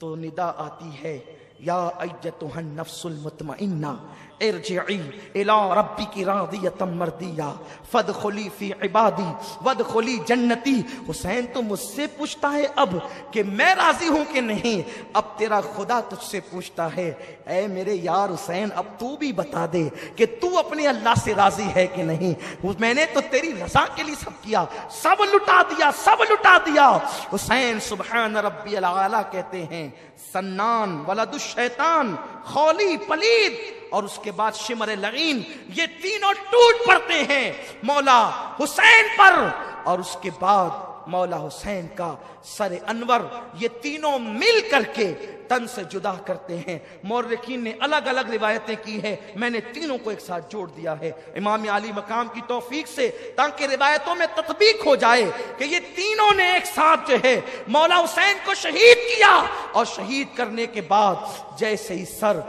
تو ندا آتی ہے یا ایتھا النفس المطمئنہ ارجعی الی ربک راضیۃ مرضیہ فادخلی فی عبادی وادخلی جنتی۔ حسین تو مجھ سے پوچھتا ہے اب کہ میں راضی ہوں کہ نہیں، اب تیرا خدا تجھ سے پوچھتا ہے اے میرے یار حسین اب تو بھی بتا دے کہ تو اپنے اللہ سے راضی ہے کہ نہیں۔ میں نے تو تیری رضا کے لیے سب کیا، سب لٹا دیا، سب لٹا دیا۔ حسین سبحان ربی الاعلیٰ کہتے ہیں، سنان ولد الشیطان خولی پلید، اور اس کے بعد شمر لعین، یہ تینوں ٹوٹ پڑتے ہیں مولا حسین پر، اور اس کے بعد مولا حسین کا سر انور، یہ تینوں مل کر کے تن سے جدا کرتے ہیں۔ مورخین نے الگ الگ روایتیں کی ہیں، میں نے تینوں کو ایک ساتھ جوڑ دیا ہے امام علی مقام کی توفیق سے، تاکہ روایتوں میں تطبیق ہو جائے کہ یہ تینوں نے ایک ساتھ جو ہے مولا حسین کو شہید کیا، اور شہید کرنے کے بعد جیسے ہی سر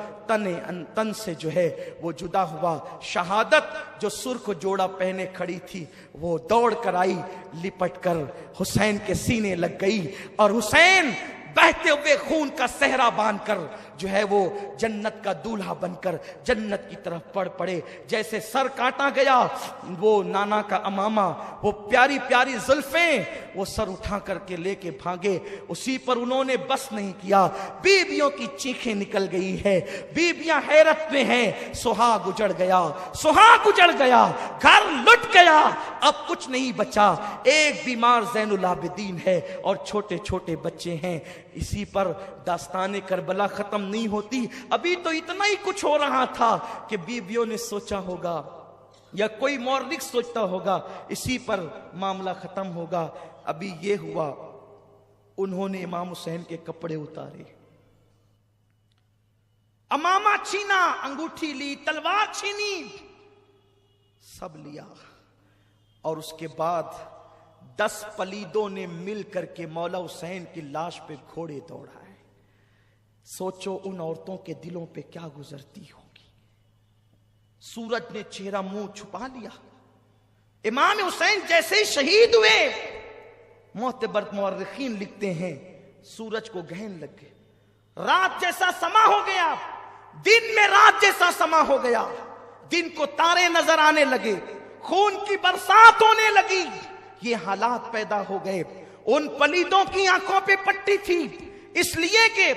تن سے جو ہے وہ جدا ہوا، شہادت جو سرخ جوڑا پہنے کھڑی تھی وہ دوڑ کر آئی، لپٹ کر حسین کے سینے لگ گئی، اور حسین بہتے ہوئے خون کا صحرا باندھ کر جو ہے وہ جنت کا دولہا بن کر جنت کی طرف بڑھ پڑے۔ جیسے سر کاٹا گیا، وہ نانا کا امامہ، وہ پیاری پیاری زلفیں، وہ سر اٹھا کر کے لے کے بھاگے، اسی پر انہوں نے بس نہیں کیا، بیویوں کی چیخیں نکل گئی ہے، بیویاں حیرت میں ہیں، سہاگ اجڑ گیا، سہاگ اجڑ گیا، گھر لٹ گیا، اب کچھ نہیں بچا، ایک بیمار زین العابدین ہے اور چھوٹے چھوٹے بچے ہیں۔ اسی پر داستان کربلا ختم نہیں ہوتی، ابھی تو اتنا ہی کچھ ہو رہا تھا کہ بیویوں نے سوچا ہوگا یا کوئی مورخ سوچتا ہوگا اسی پر معاملہ ختم ہوگا۔ ابھی یہ ہوا، انہوں نے امام حسین کے کپڑے اتارے، امامہ چھینا، انگوٹھی لی، تلوار چھینی، سب لیا، اور اس کے بعد 10 پلیدوں نے مل کر کے مولا حسین کی لاش پہ گھوڑے دوڑائے۔ سوچو ان عورتوں کے دلوں پہ کیا گزرتی ہوگی۔ سورج نے چہرہ منہ چھپا لیا، امام حسین جیسے ہی شہید ہوئے، معتبر مورخین لکھتے ہیں سورج کو گہن لگ گئے، رات جیسا سما ہو گیا، دن میں رات جیسا سما ہو گیا، دن کو تارے نظر آنے لگے، خون کی برسات ہونے لگی، یہ حالات پیدا ہو گئے۔ ان پلیدوں کی آنکھوں پہ پٹی تھی، اس لیے کہ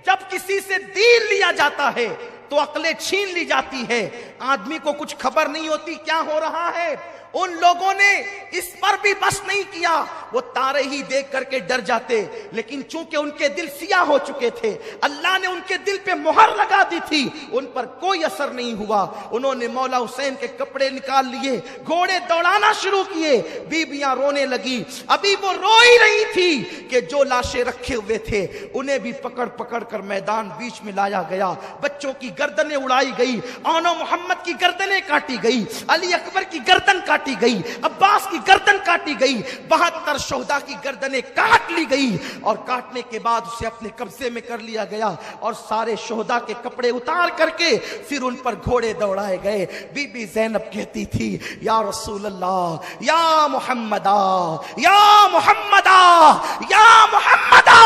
جب کسی سے دین لیا جاتا ہے تو عقلیں چھین لی جاتی ہے، آدمی کو کچھ خبر نہیں ہوتی کیا ہو رہا ہے۔ ان لوگوں نے اس پر بھی بس نہیں کیا، وہ تارے ہی دیکھ کر کے ڈر جاتے، لیکن چونکہ ان کے دل سیاہ ہو چکے تھے، اللہ نے ان کے دل پہ مہر لگا دی تھی، ان پر کوئی اثر نہیں ہوا۔ انہوں نے مولا حسین کے کپڑے نکال لیے، گھوڑے دوڑانا شروع کیے، بیویاں رونے لگی، ابھی وہ رو ہی رہی تھی کہ جو لاشیں رکھے ہوئے تھے انہیں بھی پکڑ پکڑ کر میدان بیچ میں لایا گیا، بچوں کی گردنیں اڑائی گئی، آنو محمد کی گردنیں کاٹی گئی، علی اکبر کی گردن کاٹی گئی، عباس کی گردن کاٹی گئی، 72 شہداء کی گردنیں کاٹ لی گئی، اور کاٹنے کے بعد اسے اپنے قبضے میں کر لیا گیا، اور سارے شہداء کے کپڑے اتار کر کے پھر ان پر گھوڑے دوڑائے گئے۔ بی بی زینب کہتی تھی یا رسول اللہ، یا محمدہ، یا محمدہ، یا محمدہ،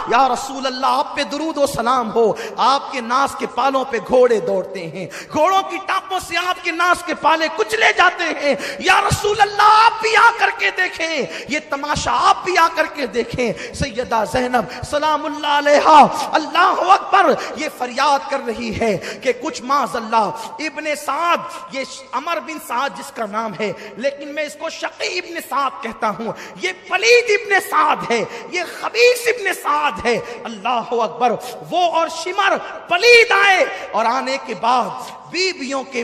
یا رسول اللہ آپ پہ درود و سلام ہو، آپ کے ناز کے پالوں پہ گھوڑے دوڑتے ہیں، گھوڑوں کی ٹانپوں سے آپ کے ناز کے پالے کچلے جاتے ہیں، یا رسول اللہ آپ بھی آ کر کے دیکھیں، یہ تماشا آپ بھی آ کر کے دیکھیں۔ سیدہ زینب سلام اللہ علیہا، اللہ اکبر، یہ فریاد کر رہی ہے کہ کچھ معاذ اللہ ابن سعد، یہ عمر بن سعد جس کا نام ہے لیکن میں اس کو شقی ابن سعد کہتا ہوں، یہ پلید ابن سعد ہے، یہ خبیث ابن سعد ہے، اللہ اکبر۔ وہ اور شمر پلید آئے، اور آنے کے بعد بیویوں کے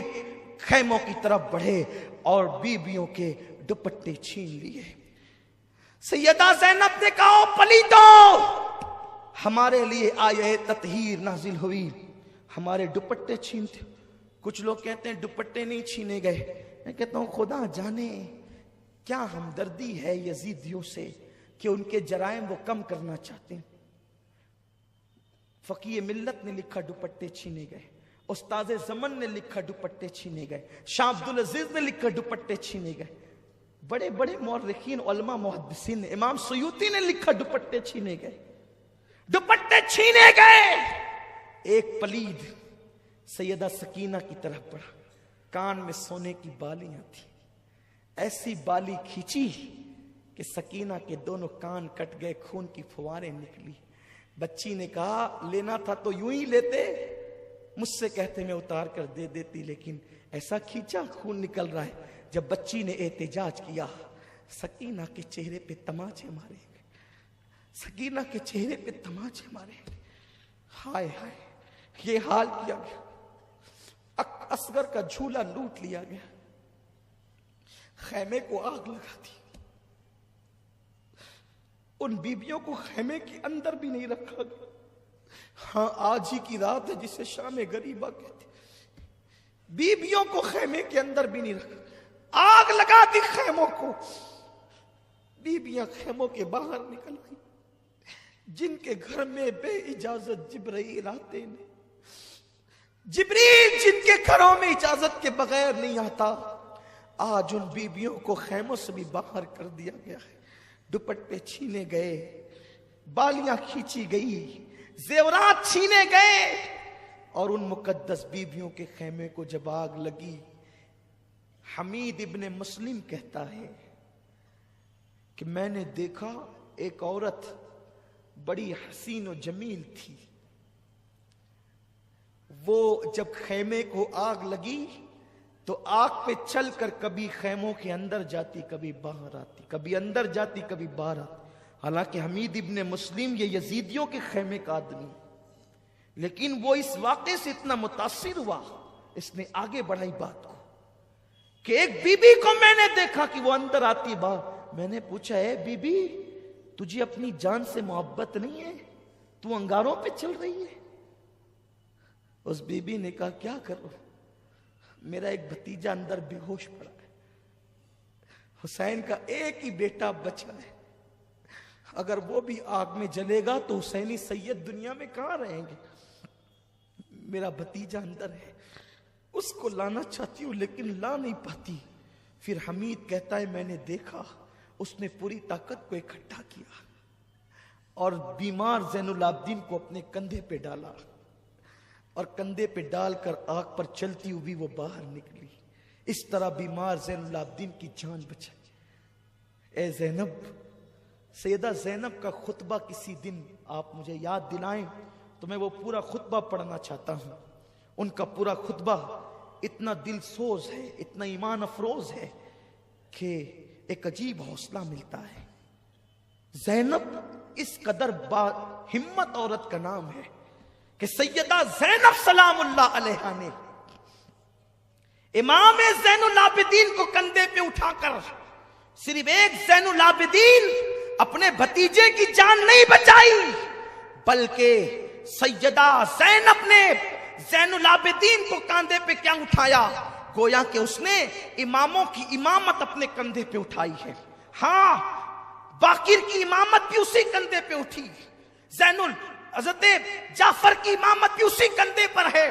خیموں کی طرف بڑھے اور بیویوں کے دوپٹے چھین لیے۔ سیدہ زینب نے کہا پلیتوں، ہمارے لیے آیہ تطہیر نازل ہوئی، ہمارے دوپٹے چھینتے۔ کچھ لوگ کہتے ہیں دوپٹے نہیں چھینے گئے، میں کہتا ہوں خدا جانے کیا ہمدردی ہے یزیدیوں سے کہ ان کے جرائم وہ کم کرنا چاہتے ہیں۔ فقیہ ملت نے لکھا دوپٹے چھینے گئے، استاد زمن نے لکھا دوپٹے چھینے گئے، شاہ عبدالعزیز نے لکھا دوپٹے چھینے گئے۔ بڑے بڑے مورخین علماء محدثین نے، امام سیوطی نے لکھا دوپٹے چھینے گئے، دوپٹے چھینے گئے. ایک پلید سیدہ سکینہ کی طرف بڑھا، کان میں سونے کی بالیاں تھی، ایسی بالی کھینچی کہ سکینہ کے دونوں کان کٹ گئے، خون کی فواریں نکلی. بچی نے کہا لینا تھا تو یوں ہی لیتے، مجھ سے کہتے میں اتار کر دے دیتی، لیکن ایسا کھینچا خون نکل رہا ہے. جب بچی نے احتجاج کیا، سکینہ کے چہرے پہ تماچے مارے گئے، سکینہ کے چہرے پہ تماچے مارے گئے. ہائے ہائے، یہ حال کیا گیا. اصغر کا جھولا لوٹ لیا گیا، خیمے کو آگ لگا دی. ان بیبیوں کو خیمے کے اندر بھی نہیں رکھا گیا. ہاں آج ہی کی رات ہے جسے شام غریبہ کہتے. بیبیوں کو خیمے کے اندر بھی نہیں رکھا، آگ لگا دی خیموں کو. بیبیاں خیموں کے باہر نکل آئی. جن کے گھر میں بے اجازت جبرائیل آتے نے، جبریل جن کے گھروں میں اجازت کے بغیر نہیں آتا، آج ان بیبیوں کو خیموں سے بھی باہر کر دیا گیا ہے. دوپٹے چھینے گئے، بالیاں کھینچی گئی، زیورات چھینے گئے. اور ان مقدس بیبیوں کے خیمے کو جب آگ لگی، حمید ابن مسلم کہتا ہے کہ میں نے دیکھا ایک عورت بڑی حسین و جمیل تھی. وہ جب خیمے کو آگ لگی تو آگ پہ چل کر کبھی خیموں کے اندر جاتی، کبھی باہر آتی، کبھی اندر جاتی، کبھی باہر آتی. حالانکہ حمید ابن مسلم یہ یزیدیوں کے خیمے کا آدمی، لیکن وہ اس واقعے سے اتنا متاثر ہوا، اس نے آگے بڑھائی بات کو کہ ایک بی بی کو میں نے دیکھا کہ وہ اندر آتی باہر. میں نے پوچھا اے بی بی، تجھے اپنی جان سے محبت نہیں ہے؟ تو انگاروں پہ چل رہی ہے؟ اس بی بی نے کہا کیا کروں، میرا ایک بھتیجا اندر بے ہوش پڑا ہے، حسین کا ایک ہی بیٹا بچا ہے، اگر وہ بھی آگ میں جلے گا تو حسینی سید دنیا میں کہاں رہیں گے. میرا بھتیجا اندر ہے، اس کو لانا چاہتی ہوں لیکن لا نہیں پاتی. پھر حمید کہتا ہے میں نے دیکھا اس نے پوری طاقت کو اکٹھا کیا اور بیمار زین العابدین کو اپنے کندھے پہ ڈالا، اور کندھے پہ ڈال کر آگ پر چلتی ہوئی وہ باہر نکلی. اس طرح بیمار زین العابدین کی جان بچائی. اے زینب، سیدہ زینب کا خطبہ کسی دن آپ مجھے یاد دلائیں تو میں وہ پورا خطبہ پڑھنا چاہتا ہوں. ان کا پورا خطبہ اتنا دل سوز ہے، اتنا ایمان افروز ہے کہ ایک عجیب حوصلہ ملتا ہے. زینب اس قدر ہمت عورت کا نام ہے کہ سیدہ زینب سلام اللہ علیہا نے امام زین العابدین کو کندھے پہ اٹھا کر، صرف ایک زین العابدین اپنے بھتیجے کی جان نہیں بچائی، بلکہ سیدہ زینب نے زین العابدین کو کندھے پہ کیا اٹھایا؟ گویا کہ اس نے اماموں کی امامت اپنے کندھے پہ اٹھائی ہے. ہاں، باقر کی امامت بھی اسی کندھے پہ اٹھی، حضرت جعفر کی امامت بھی اسی کندھے پر ہے،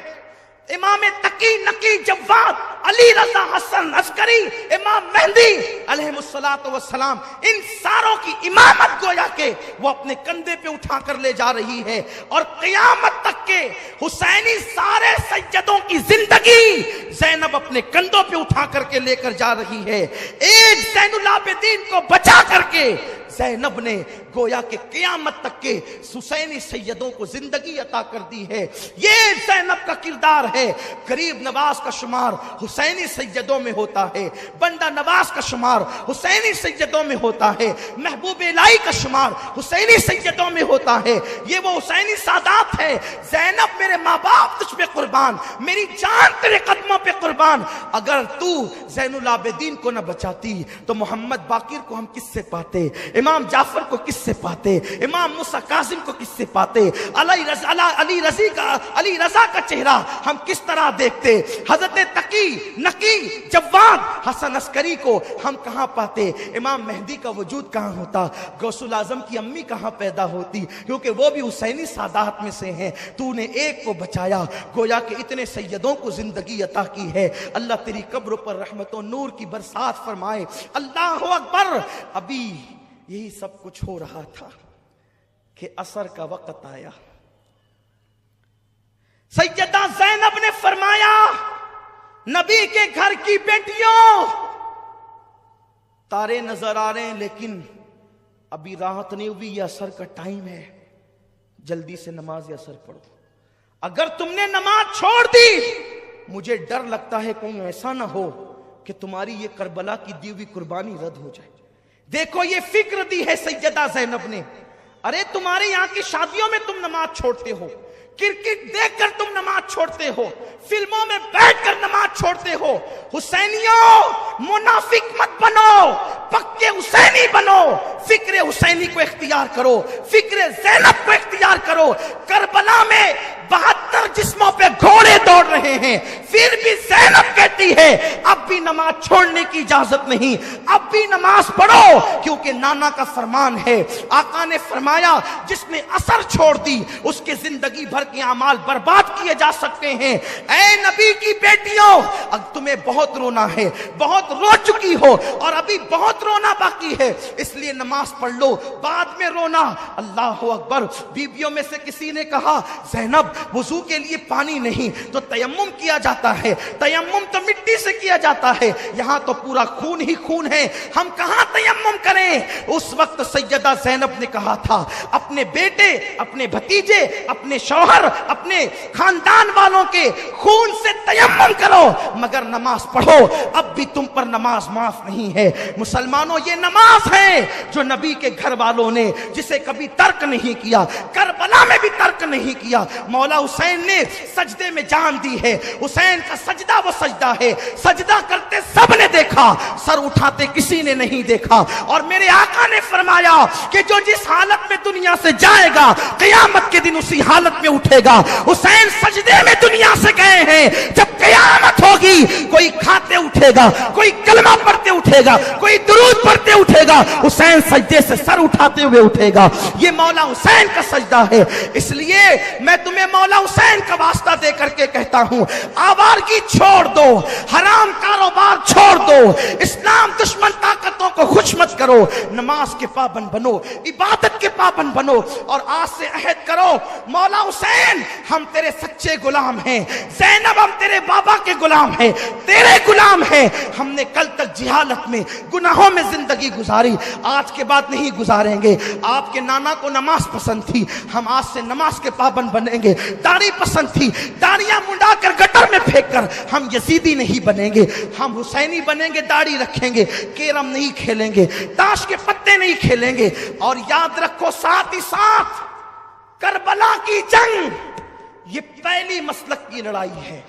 امام تقی نقی جواد علی رضا حسن عسکری امام مہدی علیہ السلام، ان ساروں کی امامت گویا کہ وہ اپنے کندھے پہ اٹھا کر لے جا رہی ہے. اور قیامت تک کے حسینی سارے سیدوں کی زندگی زینب اپنے کندھوں پہ اٹھا کر کے لے کر جا رہی ہے. ایک زین العابدین کو بچا کر کے زینب نے گویا کہ قیامت تک کے حسینی سیدوں کو زندگی عطا کر دی ہے. یہ زینب کا کردار ہے. غریب نواز کا شمار حسینی سیدوں میں ہوتا ہے، بندہ نواز کا شمار حسینی سیدوں میں ہوتا ہے، محبوب الہی کا شمار حسینی سیدوں میں ہوتا ہے. یہ وہ حسینی سادات ہے. زینب میرے ماں باپ تجھ پہ قربان، میری جان تیرے قدموں پہ قربان. اگر تو زین العابدین کو نہ بچاتی تو محمد باقر کو ہم کس سے پاتے، امام جعفر کو کس سے پاتے، امام موسیٰ کاظم کو کس سے پاتے، علی رضا کا چہرہ ہم کس طرح دیکھتے، حضرت تقی نقی جواد حسن عسکری کو ہم کہاں پاتے، امام مہدی کا وجود کہاں ہوتا، غوث الاعظم کی امی کہاں پیدا ہوتی، کیونکہ وہ بھی حسینی سادات میں سے ہیں. تو نے ایک کو بچایا، گویا کہ اتنے سیدوں کو زندگی عطا عطا کی ہے. اللہ تیری قبر پر رحمت و نور کی برسات فرمائے. اللہ اکبر. ابھی یہی سب کچھ ہو رہا تھا کہ عصر کا وقت آیا. سیدہ زینب نے فرمایا نبی کے گھر کی بیٹیوں تارے نظر آ رہے ہیں لیکن ابھی راحت نہیں ہوئی, یہ عصر کا ٹائم ہے, جلدی سے نماز عصر پڑھو. اگر تم نے نماز چھوڑ دی مجھے ڈر لگتا ہے کہیں ایسا نہ ہو کہ تمہاری یہ کربلا کی دی ہوئی قربانی رد ہو جائے. دیکھو یہ فکر دی ہے سیدہ زینب نے. ارے تمہارے یہاں کی شادیوں میں تم نماز چھوڑتے ہو, کرکٹ دیکھ کر تم نماز چھوڑتے ہو, فلموں میں بیٹھ کر نماز چھوڑتے ہو. حسینیوں منافق مت بنو, پکے حسینی بنو. فکر حسینی کو اختیار کرو, فکر زینب کو اختیار کرو. کربلا میں 72 جسموں پہ گھوڑے دوڑ رہے ہیں, پھر بھی زینب کہتی ہے اب بھی نماز چھوڑنے کی اجازت نہیں, اب بھی نماز پڑھو, کیونکہ نانا کا فرمان ہے. آقا نے فرمایا جس نے عصر چھوڑ دی اس کے زندگی بھر کے اعمال برباد کیے جا سکتے ہیں. اے نبی کی بیٹیوں, اب تمہیں بہت رونا ہے, بہت رو چکی ہو اور ابھی بہت رونا باقی ہے, اس لیے نماز پڑھ لو, بعد میں رونا. اللہ اکبر. بیویوں میں سے کسی نے کہا زینب وضو کے لیے پانی نہیں تو تیمم کیا جاتا ہے, تیمم تو مٹی سے کیا جاتا ہے, یہاں تو پورا خون ہی خون ہے, ہم کہاں تیمم کریں. اس وقت سیدہ زینب نے کہا تھا اپنے بیٹے, اپنے بھتیجے, اپنے شوہر, اپنے خاندان والوں کے خون سے تیمم کرو مگر نماز پڑھو. اب بھی تم پر نماز معاف نہیں ہے. مسلمانوں یہ نماز ہے جو نبی کے گھر والوں نے جسے کبھی ترک نہیں کیا, کربلا میں بھی ترک نہیں کیا. مولا حسین نے سجدے میں جان دی ہے. حسین کا سجدہ وہ سجدہ ہے, سجدہ کرتے سب نے دیکھا, سر اٹھاتے کسی نے نہیں دیکھا. اور میرے آقا نے فرمایا کہ جو جس حالت میں دنیا سے جائے گا قیامت کے دن اسی حالت میں اٹھے گا. حسین سجدے میں دنیا سے گئے ہیں, جب قیامت ہوگی کوئی کھاتے اٹھے گا, کوئی کلمہ پڑھتے اٹھے گا, کوئی درود پڑھتے اٹھے گا, حسین سجدے سے سر اٹھاتے ہوئے اٹھے گا. یہ مولا حسین کا سجدہ ہے. اس لیے میں تمہیں مولا حسین کا واسطہ دے کر کے کہتا ہوں آوارگی چھوڑ دو, حرام کاروبار چھوڑ دو, اسلام دشمن طاقتوں کو خوش مت کرو, نماز کے پابند بنو, عبادت کے پابند بنو اور آج سے عہد کرو مولا حسین ہم تیرے سچے غلام ہیں, زینب ہم تیرے بابا کے غلام ہیں, تیرے غلام ہیں. ہم نے کل تک جہالت میں گناہوں میں زندگی گزاری, آج کے بعد نہیں گزاریں گے. آپ کے نانا کو نماز پسند تھی, ہم آج سے نماز کے پابند بنیں گے. داڑھی پسند تھی, داڑیاں منڈا کر گٹر میں پھینک کر ہم یزیدی نہیں بنیں گے, ہم حسینی بنیں گے. داڑھی رکھیں گے, کیرم نہیں کھیلیں گے, تاش کے پتے نہیں کھیلیں گے. اور یاد رکھو ساتھ ہی ساتھ کربلا کی جنگ یہ پہلی مسلک کی لڑائی ہے,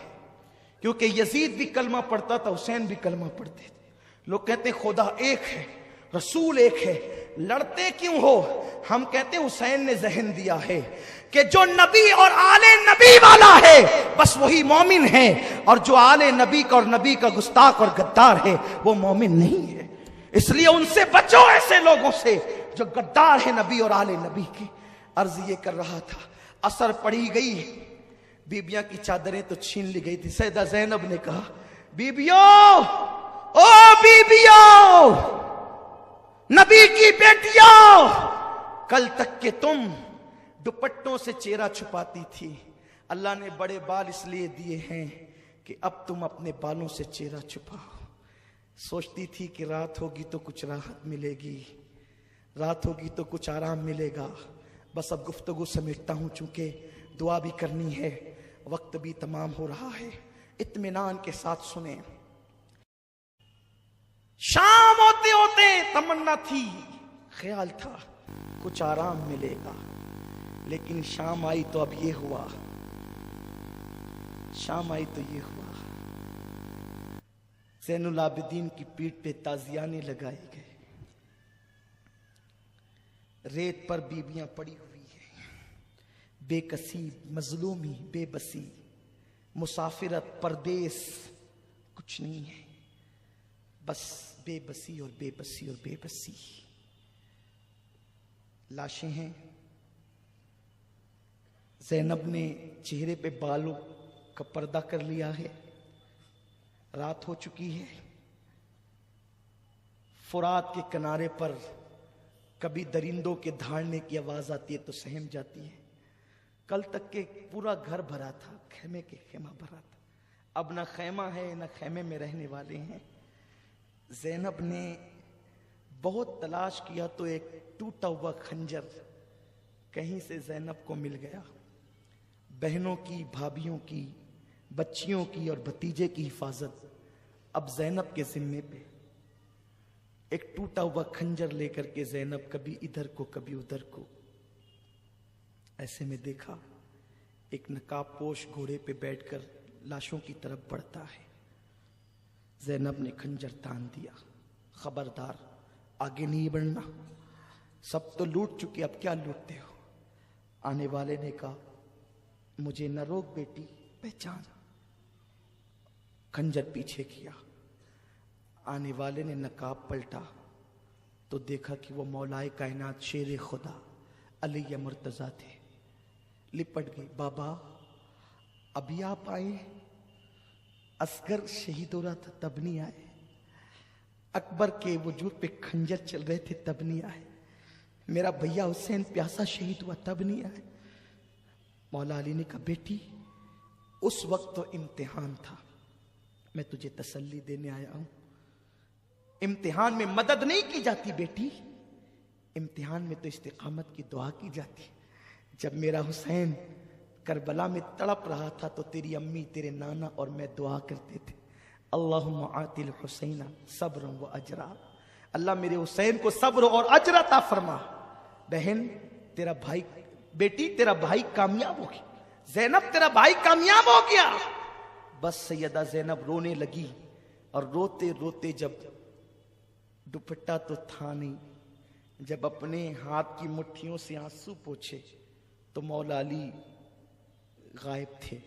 کیونکہ یزید بھی کلمہ پڑھتا تھا, حسین بھی کلمہ پڑھتے تھے. لوگ کہتے ہیں خدا ایک ہے, رسول ایک ہے, لڑتے کیوں ہو؟ ہم کہتے ہیں حسین نے ذہن دیا ہے کہ جو نبی اور آل نبی والا ہے بس وہی مومن ہے, اور جو آل نبی کا اور نبی کا گستاخ اور غدار ہے وہ مومن نہیں ہے. اس لیے ان سے بچو, ایسے لوگوں سے جو غدار ہے نبی اور آل نبی کے. عرض یہ کر رہا تھا عصر پڑھی گئی, بیبیاں کی چادریں تو چھین لی گئی تھی. سیدہ زینب نے کہا بیبیوں, او بیبیوں, نبی کی بیٹیوں, کل تک کہ تم دوپٹوں سے چہرہ چھپاتی تھی, اللہ نے بڑے بال اس لیے دیے ہیں کہ اب تم اپنے بالوں سے چہرہ چھپاؤ. سوچتی تھی کہ رات ہوگی تو کچھ راحت ملے گی, رات ہوگی تو کچھ آرام ملے گا. بس اب گفتگو سمیٹتا ہوں چونکہ دعا بھی کرنی ہے, وقت بھی تمام ہو رہا ہے. اطمینان کے ساتھ سنیں. شام ہوتے ہوتے تمنا تھی, خیال تھا کچھ آرام ملے گا, لیکن شام آئی تو اب یہ ہوا, شام آئی تو یہ ہوا. زین العابدین کی پیٹھ پہ تازیانے لگائے گئے, ریت پر بیبیاں پڑی ہوئی ہیں, بے کسی, مظلومی, بے بسی, مسافرت, پردیس, کچھ نہیں ہے, بس بے بسی اور بے بسی اور بے بسی. لاشیں ہیں. زینب نے چہرے پہ بالوں کا پردہ کر لیا ہے, رات ہو چکی ہے. فرات کے کنارے پر کبھی درندوں کے دھاڑنے کی آواز آتی ہے تو سہم جاتی ہے. کل تک کے پورا گھر بھرا تھا, خیمے کے خیمہ بھرا تھا. اب نہ خیمہ ہے نہ خیمے میں رہنے والے ہیں. زینب نے بہت تلاش کیا تو ایک ٹوٹا ہوا خنجر کہیں سے زینب کو مل گیا. بہنوں کی, بھابھیوں کی, بچیوں کی اور بھتیجے کی حفاظت اب زینب کے ذمے پہ. ایک ٹوٹا ہوا خنجر لے کر کے زینب کبھی ادھر کو کبھی ادھر کو. ایسے میں دیکھا ایک نقاب پوش گھوڑے پہ بیٹھ کر لاشوں کی طرف بڑھتا ہے. زینب نے خنجر تان دیا, خبردار آگے نہیں بڑھنا, سب تو لوٹ چکے, اب کیا لوٹتے ہو. آنے والے نے کہا مجھے نہ روک بیٹی, پہچان. خنجر پیچھے کیا. آنے والے نے نقاب پلٹا تو دیکھا کہ وہ مولائے کائنات شیر خدا علی مرتضیٰ تھے. لپٹ گئی. بابا ابھی آپ آئے؟ اصغر شہید ہو رہا تھا تب نہیں آئے. اکبر کے وجود پہ خنجر چل رہے تھے تب نہیں آئے. میرا بھیا حسین پیاسا شہید ہوا تب نہیں آئے. مولا علی نے کہا بیٹی اس وقت تو امتحان تھا, میں تجھے تسلی دینے آیا ہوں. امتحان میں مدد نہیں کی جاتی بیٹی, امتحان میں تو استقامت کی دعا کی جاتی. جب میرا حسین کربلا میں تڑپ رہا تھا تو تیری امی, تیرے نانا اور میں دعا کرتے تھے اللہم آتی الحسین صبر و اجرا. اللہ میرے حسین کو صبر اور اجر عطا فرما. بہن تیرا بھائی, بیٹی تیرا بھائی کامیاب ہو گیا. زینب تیرا بھائی کامیاب ہو گیا. بس سیدہ زینب رونے لگی اور روتے روتے جب دوپٹہ تو تھا نہیں, جب اپنے ہاتھ کی مٹھیوں سے آنسو پوچھے تو مولا علی غائب تھے,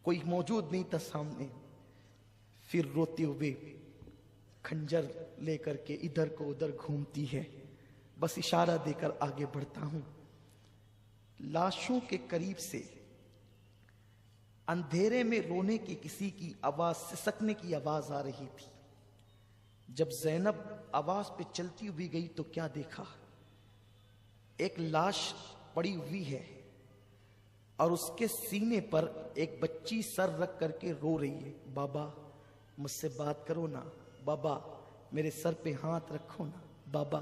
کوئی موجود نہیں تھا سامنے. پھر روتے ہوئے خنجر لے کر کے ادھر کو ادھر گھومتی ہے. بس اشارہ دے کر آگے بڑھتا ہوں. لاشوں کے قریب سے اندھیرے میں رونے کی کسی کی آواز, سسکنے کی آواز آ رہی تھی. جب زینب آواز پہ چلتی ہوئی گئی تو کیا دیکھا, ایک لاش پڑی ہوئی ہے اور اس کے سینے پر ایک بچی سر رکھ کر کے رو رہی ہے. بابا مجھ سے بات کرو نا, بابا میرے سر پہ ہاتھ رکھو نا, بابا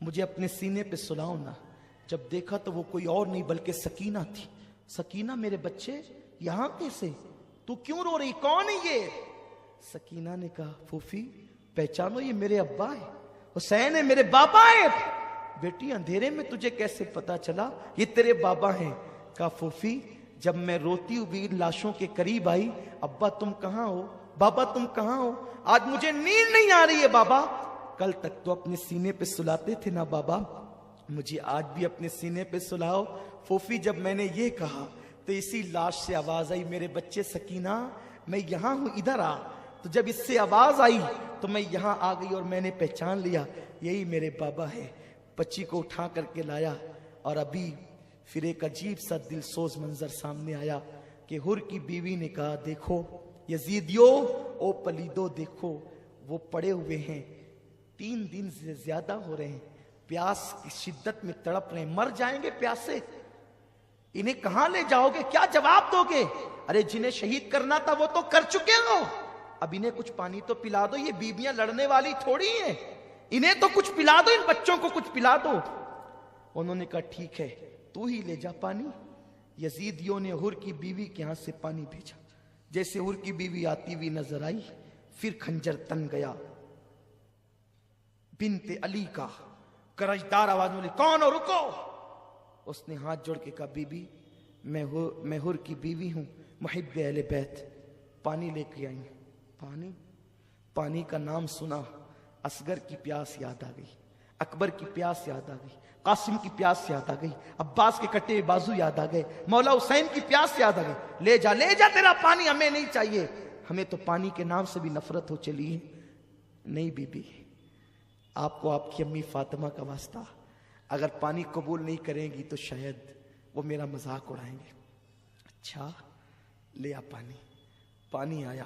مجھے اپنے سینے پہ سلاؤ نا. جب دیکھا تو وہ کوئی اور نہیں بلکہ سکینہ تھی. سکینہ میرے بچے یہاں کیسے, تو کیوں رو رہی, کون ہے یہ؟ سکینہ نے کہا پھوپھی پہچانو یہ میرے ابا ہے, حسین ہے, میرے بابا ہے. بیٹی اندھیرے میں تجھے کیسے پتا چلا یہ تیرے بابا ہیں؟ کہا پھوپھی جب میں روتی ہوئی لاشوں کے قریب آئی, ابا تم کہاں ہو, بابا تم کہاں ہو, آج مجھے نیند نہیں آ رہی ہے بابا. کل تک تو اپنے سینے پہ سلاتے تھے نا بابا, مجھے آج بھی اپنے سینے پہ سلاؤ. پھوپھی جب میں نے یہ کہا تو اسی لاش سے آواز آئی میرے بچے سکینہ میں یہاں ہوں, ادھر آ. تو جب اس سے آواز آئی تو میں یہاں آ گئی اور میں نے پہچان لیا یہی میرے بابا ہے. بچی کو اٹھا کر کے لایا اور ابھی پھر ایک عجیب سا دل سوز منظر سامنے آیا کہ حر کی بیوی نے کہا دیکھو یزیدیو, او پلیدو دیکھو وہ پڑے ہوئے ہیں, 3 دن سے زیادہ ہو رہے ہیں, پیاس کی شدت میں تڑپ رہے ہیں, مر جائیں گے پیاسے. انہیں کہاں لے جاؤ گے, کیا جواب دو گے؟ ارے جنہیں شہید کرنا تھا وہ تو کر چکے ہو, اب انہیں کچھ پانی تو پلا دو, یہ بیویاں لڑنے والی تھوڑی ہیں, انہیں تو کچھ پلا دو, ان بچوں کو کچھ پلا دو. انہوں نے کہا ٹھیک ہے تو ہی لے جا پانی. یزیدیوں نے حر کی بیوی کے ہاتھ سے پانی بھیجا. جیسے حر کی بیوی آتی ہوئی نظر آئی پھر خنجر تن گیا. بنت علی کا کرجدار آواز میں کون ہو, رکو. اس نے ہاتھ جوڑ کے کہا بی بی میں حر کی بیوی ہوں, محب اہل بیت, پانی لے کے آئی. پانی کا نام سنا اصغر کی پیاس یاد آ گئی, اکبر کی پیاس یاد آ گئی, قاسم کی پیاس یاد آ گئی, عباس کے کٹے بازو یاد آ گئے, مولا حسین کی پیاس یاد آ گئی. لے جا تیرا پانی, ہمیں نہیں چاہیے, ہمیں تو پانی کے نام سے بھی نفرت ہو چلی ہے. نہیں بی بی, آپ کو آپ کی امی فاطمہ کا واسطہ, اگر پانی قبول نہیں کریں گی تو شاید وہ میرا مذاق اڑائیں گے. اچھا لے آ پانی. پانی آیا,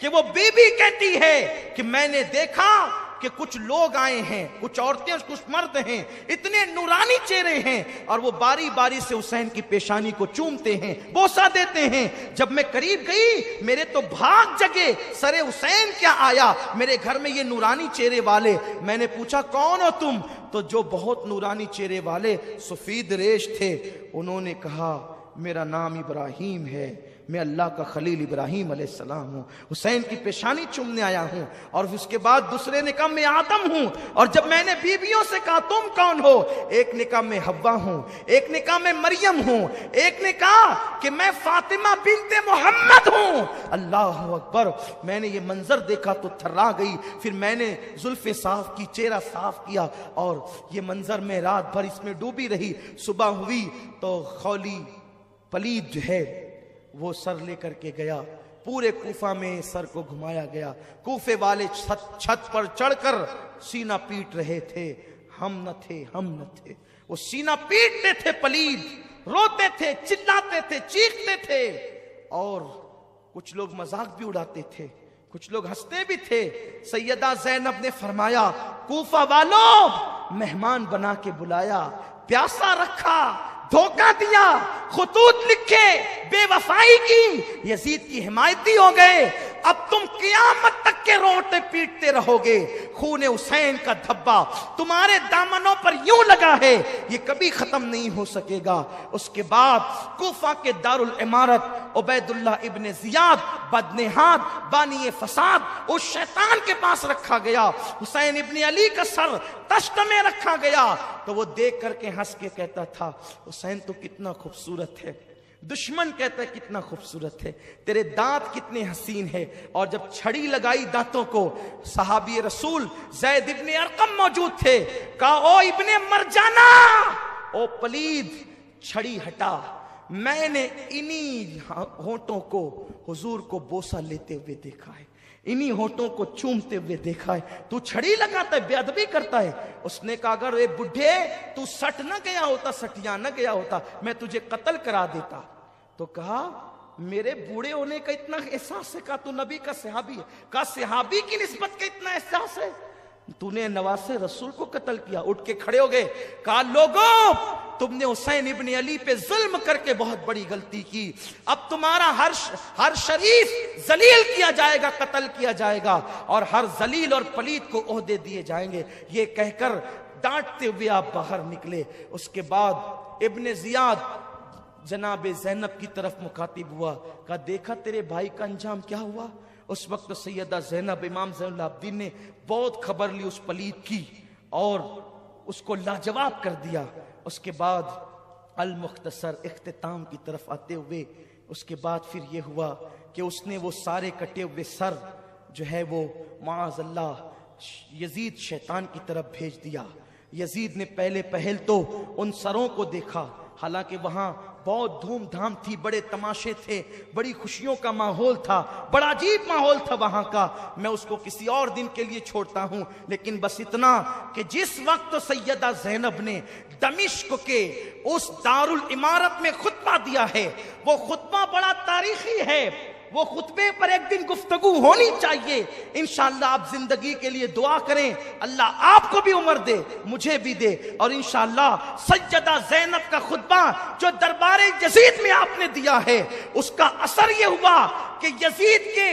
کہ وہ بیوی کہتی ہے کہ میں نے دیکھا کہ کچھ لوگ آئے ہیں، کچھ عورتیں کچھ مرد ہیں، اتنے نورانی چہرے ہیں، اور وہ باری باری سے حسین کی پیشانی کو چومتے ہیں، بوسہ دیتے ہیں۔ جب میں قریب گئی میرے تو بھاگ جگے، سر حسین کیا آیا میرے گھر میں یہ نورانی چہرے والے۔ میں نے پوچھا کون ہو تم؟ تو جو بہت نورانی چہرے والے سفید ریش تھے انہوں نے کہا میرا نام ابراہیم ہے، میں اللہ کا خلیل ابراہیم علیہ السلام ہوں، حسین کی پیشانی چومنے آیا ہوں۔ اور اس کے بعد دوسرے نے کہا میں آدم ہوں۔ اور جب میں نے بیویوں سے کہا تم کون ہو، ایک نے کہا میں حوا ہوں، ایک نے کہا میں مریم ہوں، ایک نے کہا کہ میں فاطمہ بنت محمد ہوں۔ اللہ اکبر! میں نے یہ منظر دیکھا تو تھرا گئی۔ پھر میں نے زلفیں صاف کی، چہرہ صاف کیا، اور یہ منظر میں رات بھر اس میں ڈوبی رہی۔ صبح ہوئی تو خولی پلید جو ہے وہ سر لے کر کے گیا، پورے کوفہ میں سر کو گھمایا گیا۔ کوفے والے چھت پر چڑھ کر سینہ پیٹ رہے تھے، ہم نہ تھے، ہم نہ تھے۔ وہ سینہ پیٹتے تھے پلید، روتے تھے، چلاتے تھے، چیختے تھے، اور کچھ لوگ مذاق بھی اڑاتے تھے، کچھ لوگ ہنستے بھی تھے۔ سیدہ زینب نے فرمایا کوفہ والوں مہمان بنا کے بلایا، پیاسا رکھا، دھوکہ دیا، خطوط لکھے، بے وفائی کی، یزید کی حمایتی ہو گئے۔ اب تم قیامت تک کے روتے پیٹتے رہو گے۔ خون حسین کا دھبا تمہارے دامنوں پر یوں لگا ہے، یہ کبھی ختم نہیں ہو سکے گا۔ اس کے بعد کوفہ کے دارالعمارت عبید اللہ ابن زیاد بدنہاد بانی فساد اس شیطان کے پاس رکھا گیا۔ حسین ابن علی کا سر تشت میں رکھا گیا تو وہ دیکھ کر کے ہنس کے کہتا تھا حسین تو کتنا خوبصورت ہے، دشمن کہتا ہے کتنا خوبصورت ہے، تیرے دانت کتنے حسین ہے۔ اور جب چھڑی لگائی دانتوں کو، صحابی رسول زید ابن ارقم موجود تھے، کہا او ابن مرجانہ، او پلید چھڑی ہٹا، میں نے انہی ہونٹوں کو حضور کو بوسہ لیتے ہوئے دیکھا ہے، انہی ہونٹوں کو چومتے ہوئے دیکھا ہے، تو چھڑی لگاتا ہے، بے ادبی کرتا ہے۔ اس نے کہا اگر اے بڈھے تو سٹ نہ گیا ہوتا، سٹیا نہ گیا ہوتا، میں تجھے قتل کرا دیتا۔ تو کہا میرے بوڑھے ہونے کا اتنا احساس ہے؟ کہا تو نبی کا صحابی ہے۔ کہا صحابی کی نسبت کا اتنا احساس ہے؟ تو نے نواسے رسول کو قتل کیا۔ اٹھ کے کھڑے ہو گئے، کہا لوگوں تم نے حسین ابن علی پہ ظلم کر کے بہت بڑی غلطی کی، اب تمہارا ہر شریف ذلیل کیا جائے گا، قتل کیا جائے گا، اور ہر ذلیل اور پلید کو عہدے دیے جائیں گے۔ یہ کہہ کر ڈانٹتے ہوئے آپ باہر نکلے۔ اس کے بعد ابن زیاد جناب زینب کی طرف مخاطب ہوا، کہا دیکھا تیرے بھائی کا انجام کیا ہوا؟ اس وقت سیدہ زینب امام زین العابدین نے بہت خبر لی اس پلید کی اور اس کو لاجواب کر دیا۔ اس کے بعد المختصر اختتام کی طرف آتے ہوئے اس کے بعد پھر یہ ہوا کہ اس نے وہ سارے کٹے ہوئے سر جو ہے وہ معاذ اللہ یزید شیطان کی طرف بھیج دیا۔ یزید نے پہلے پہل تو ان سروں کو دیکھا، حالانکہ وہاں بہت دھوم دھام تھی، بڑے تماشے تھے، بڑی خوشیوں کا ماحول تھا، بڑا عجیب ماحول تھا وہاں کا، میں اس کو کسی اور دن کے لیے چھوڑتا ہوں۔ لیکن بس اتنا کہ جس وقت سیدہ زینب نے دمشق کے اس دارالعمارت میں خطبہ دیا ہے، وہ خطبہ بڑا تاریخی ہے، وہ خطبے پر ایک دن گفتگو ہونی چاہیے۔ انشاءاللہ آپ زندگی کے لیے دعا کریں، اللہ آپ کو بھی عمر دے، مجھے بھی دے، اور انشاءاللہ سیدہ زینب کا خطبہ جو دربار یزید میں آپ نے دیا ہے، اس کا اثر یہ ہوا کہ یزید کے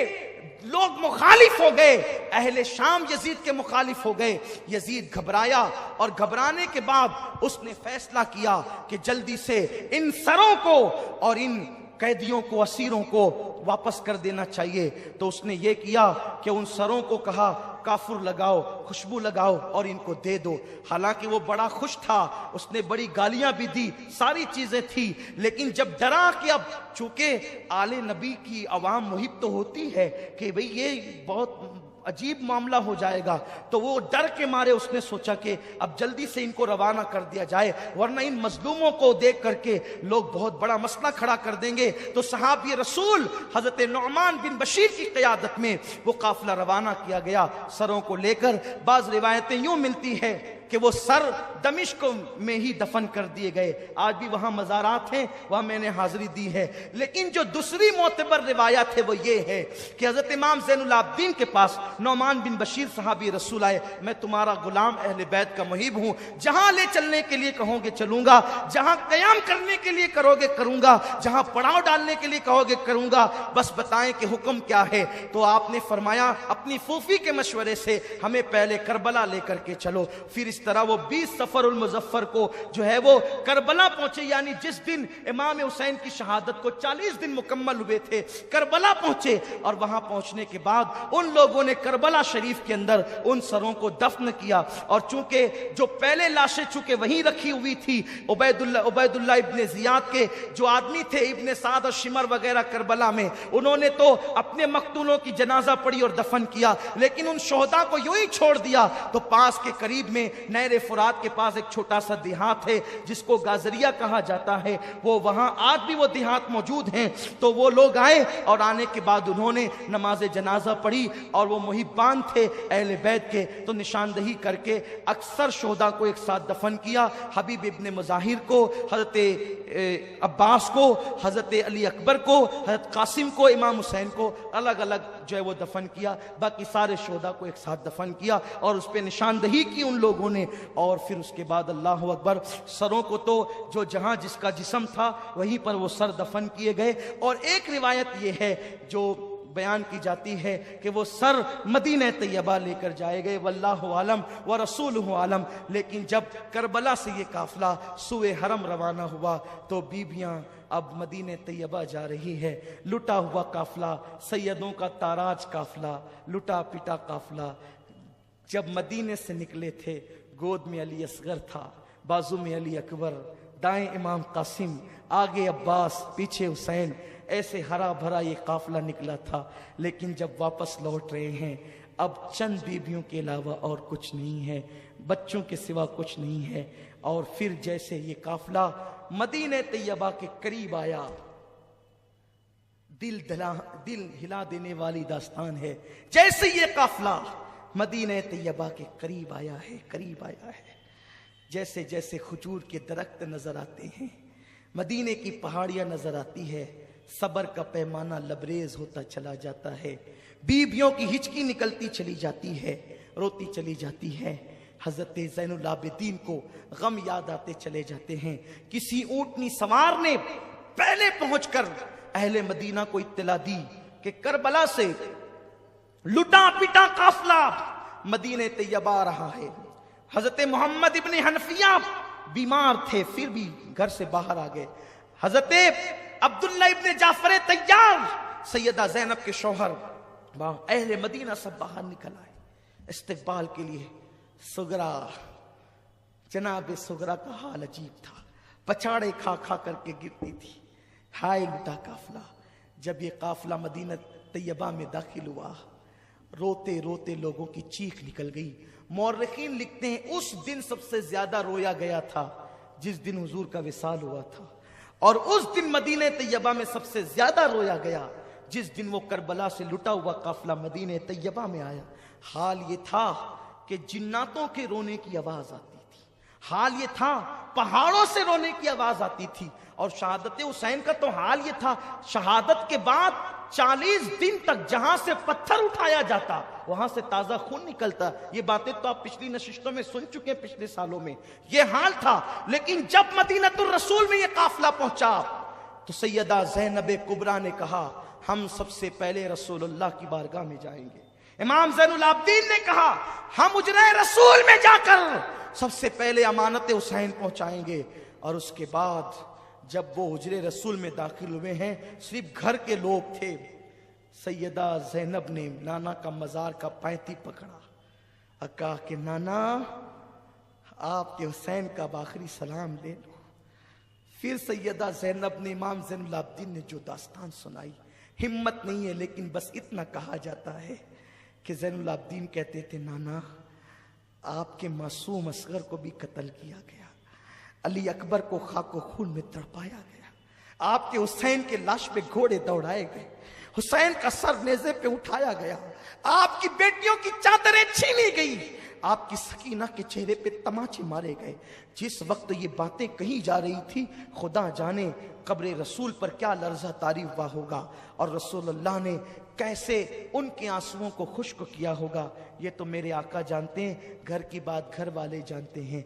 لوگ مخالف ہو گئے، اہل شام یزید کے مخالف ہو گئے۔ یزید گھبرایا، اور گھبرانے کے بعد اس نے فیصلہ کیا کہ جلدی سے ان سروں کو اور ان قیدیوں کو، اسیروں کو واپس کر دینا چاہیے۔ تو اس نے یہ کیا کہ ان سروں کو کہا کافر لگاؤ، خوشبو لگاؤ اور ان کو دے دو۔ حالانکہ وہ بڑا خوش تھا، اس نے بڑی گالیاں بھی دی، ساری چیزیں تھی، لیکن جب ڈرا کہ اب چونکہ آل نبی کی عوام محب تو ہوتی ہے کہ بھئی یہ بہت عجیب معاملہ ہو جائے گا، تو وہ ڈر کے مارے اس نے سوچا کہ اب جلدی سے ان کو روانہ کر دیا جائے، ورنہ ان مظلوموں کو دیکھ کر کے لوگ بہت بڑا مسئلہ کھڑا کر دیں گے۔ تو صحابی رسول حضرت نعمان بن بشیر کی قیادت میں وہ قافلہ روانہ کیا گیا سروں کو لے کر۔ بعض روایتیں یوں ملتی ہے کہ وہ سر دمشق میں ہی دفن کر دیے گئے. آج بھی وہاں مزارات ہیں, وہاں میں نے حاضری دی ہے. لیکن جو دوسری معتبر روایت ہے وہ یہ ہے کہ حضرت امام زین العابدین کے پاس نعمان بن بشیر صحابی رسول آئے, میں تمہارا غلام اہل بیت کا محب ہوں, جہاں لے چلنے کے لیے کہو گے چلوں گا, جہاں قیام کرنے کے لیے کرو گے کروں گا, جہاں پڑاؤ ڈالنے کے لیے کہو گے کروں گا, بس بتائیں کہ حکم کیا ہے. تو آپ نے فرمایا اپنی پھوپھی کے مشورے سے ہمیں پہلے کربلا لے کر کے چلو. پھر اس طرح وہ 20 صفر المظفر کو جو ہے وہ کربلا پہنچے, یعنی جس دن امام حسین کی شہادت کو 40 دن مکمل ہوئے تھے, کربلا پہنچے. اور وہاں پہنچنے کے بعد ان لوگوں نے کربلا شریف کے اندر ان سروں کو دفن کیا. اور چونکہ جو پہلے لاشیں چونکہ وہیں رکھی ہوئی تھی, عبید اللہ ابن زیاد کے جو آدمی تھے, ابن سعد اور شمر وغیرہ کربلا میں, انہوں نے تو اپنے مقتولوں کی جنازہ پڑھی اور دفن کیا, لیکن ان شہداء کو یوں ہی چھوڑ دیا. تو پاس کے قریب میں نہر فرات کے پاس ایک چھوٹا سا دیہات ہے جس کو گازریہ کہا جاتا ہے, وہ وہاں آج بھی وہ دیہات موجود ہیں. تو وہ لوگ آئے اور آنے کے بعد انہوں نے نماز جنازہ پڑھی, اور وہ محبان تھے اہل بیت کے, تو نشاندہی کر کے اکثر شہداء کو ایک ساتھ دفن کیا. حبیب ابن مظاہر کو, حضرت عباس کو, حضرت علی اکبر کو, حضرت قاسم کو, امام حسین کو الگ الگ جو ہے وہ دفن کیا. باقی سارے شہداء کو ایک ساتھ دفن کیا اور اس پہ نشاندہی کی ان لوگوں نے. اور پھر اس کے بعد اللہ اکبر, سروں کو تو جو جہاں جس کا جسم تھا وہیں پر وہ سر دفن کیے گئے. اور ایک روایت یہ ہے جو بیان کی جاتی ہے کہ وہ سر مدینہ طیبہ لے کر جائے گئے, واللہ عالم ورسولہ عالم. لیکن جب کربلا سے یہ قافلہ سوئے حرم روانہ ہوا تو بیبیاں اب مدینہ طیبہ جا رہی ہے, لٹا ہوا قافلہ, سیدوں کا تاراج قافلہ, لٹا پٹا قافلہ. جب مدینے سے نکلے تھے, گود میں علی اصغر تھا, بازو میں علی اکبر, دائیں امام قاسم, آگے عباس, پیچھے حسین. ایسے ہرا بھرا یہ قافلہ نکلا تھا. لیکن جب واپس لوٹ رہے ہیں, اب چند بیبیوں کے علاوہ اور کچھ نہیں ہے, بچوں کے سوا کچھ نہیں ہے. اور پھر جیسے یہ قافلہ مدینہ طیبہ کے قریب آیا, دل ہلا دینے والی داستان ہے. جیسے یہ قافلہ مدینہ طیبہ کے قریب آیا ہے, جیسے جیسے کھجور کے درخت نظر آتے ہیں, مدینے کی پہاڑیاں نظر آتی ہے, صبر کا پیمانہ لبریز ہوتا چلا جاتا ہے, بیبیوں کی ہچکی نکلتی چلی جاتی ہے, روتی چلی جاتی ہے. حضرت زین العابدین کو غم یاد آتے چلے جاتے ہیں. کسی اونٹنی سوار نے پہلے پہنچ کر اہل مدینہ کو اطلاع دی کہ کربلا سے لٹا پٹا قافلہ مدینہ طیبہ آ رہا ہے. حضرت محمد ابن حنفیہ بیمار تھے, پھر بھی گھر سے باہر آ گئے. حضرت عبداللہ ابن جعفر طیار, سیدہ زینب کے شوہر, اہل مدینہ سب باہر نکل آئے استقبال کے لیے. سغرا, جناب سغرا کا حال عجیب تھا, پچاڑے کھا کھا کر کے گرتی تھی. ہائے لٹا قافلہ. جب یہ قافلہ مدینہ طیبہ میں داخل ہوا, روتے روتے لوگوں کی چیخ نکل گئی. مورخین لکھتے ہیں اس دن سب سے زیادہ رویا گیا تھا جس دن حضور کا وصال ہوا تھا, اور اس دن مدینہ طیبہ میں سب سے زیادہ رویا گیا جس دن وہ کربلا سے لٹا ہوا قافلہ مدینہ طیبہ میں آیا. حال یہ تھا کہ جناتوں کے رونے کی آواز آتی تھی, حال یہ تھا پہاڑوں سے رونے کی آواز آتی تھی. اور شہادت حسین کا تو حال یہ تھا, شہادت کے بعد 40 دن تک جہاں سے پتھر اٹھایا جاتا وہاں سے تازہ خون نکلتا. یہ باتیں تو آپ پچھلی نشستوں میں سن چکے ہیں, پچھلے سالوں میں یہ حال تھا. لیکن جب مدینہ الرسول میں یہ قافلہ پہنچا تو سیدہ زینب کبریٰ نے کہا ہم سب سے پہلے رسول اللہ کی بارگاہ میں جائیں گے. امام زین العابدین نے کہا ہم حجرہ رسول میں جا کر سب سے پہلے امانت حسین پہنچائیں گے. اور اس کے بعد جب وہ حجرہ رسول میں داخل ہوئے ہیں, صرف گھر کے لوگ تھے. سیدہ زینب نے نانا کا مزار کا پینتی پکڑا اور کہا کہ نانا آپ کے حسین کا آخری سلام لے لو. پھر سیدہ زینب نے امام زین العابدین نے جو داستان سنائی, ہمت نہیں ہے لیکن بس اتنا کہا جاتا ہے کہ زین العابدین کہتے تھے نانا آپ کے معصوم اصغر کو بھی قتل کیا گیا, علی اکبر کو خاک و خون میں تڑپایا گیا, آپ کے حسین کے لاش پہ گھوڑے دوڑائے گئے, حسین کا سر نیزے پہ اٹھایا گیا, آپ کی بیٹیوں کی چادریں چھینی گئی, آپ کی سکینہ کے چہرے پہ تماچے مارے گئے. جس وقت یہ باتیں کہی جا رہی تھی خدا جانے قبر رسول پر کیا لرزہ طاری ہوا ہوگا اور رسول اللہ نے کیسے ان کے آنسوؤں کو خشک کیا ہوگا. یہ تو میرے آقا جانتے ہیں, گھر کی بات گھر والے جانتے ہیں.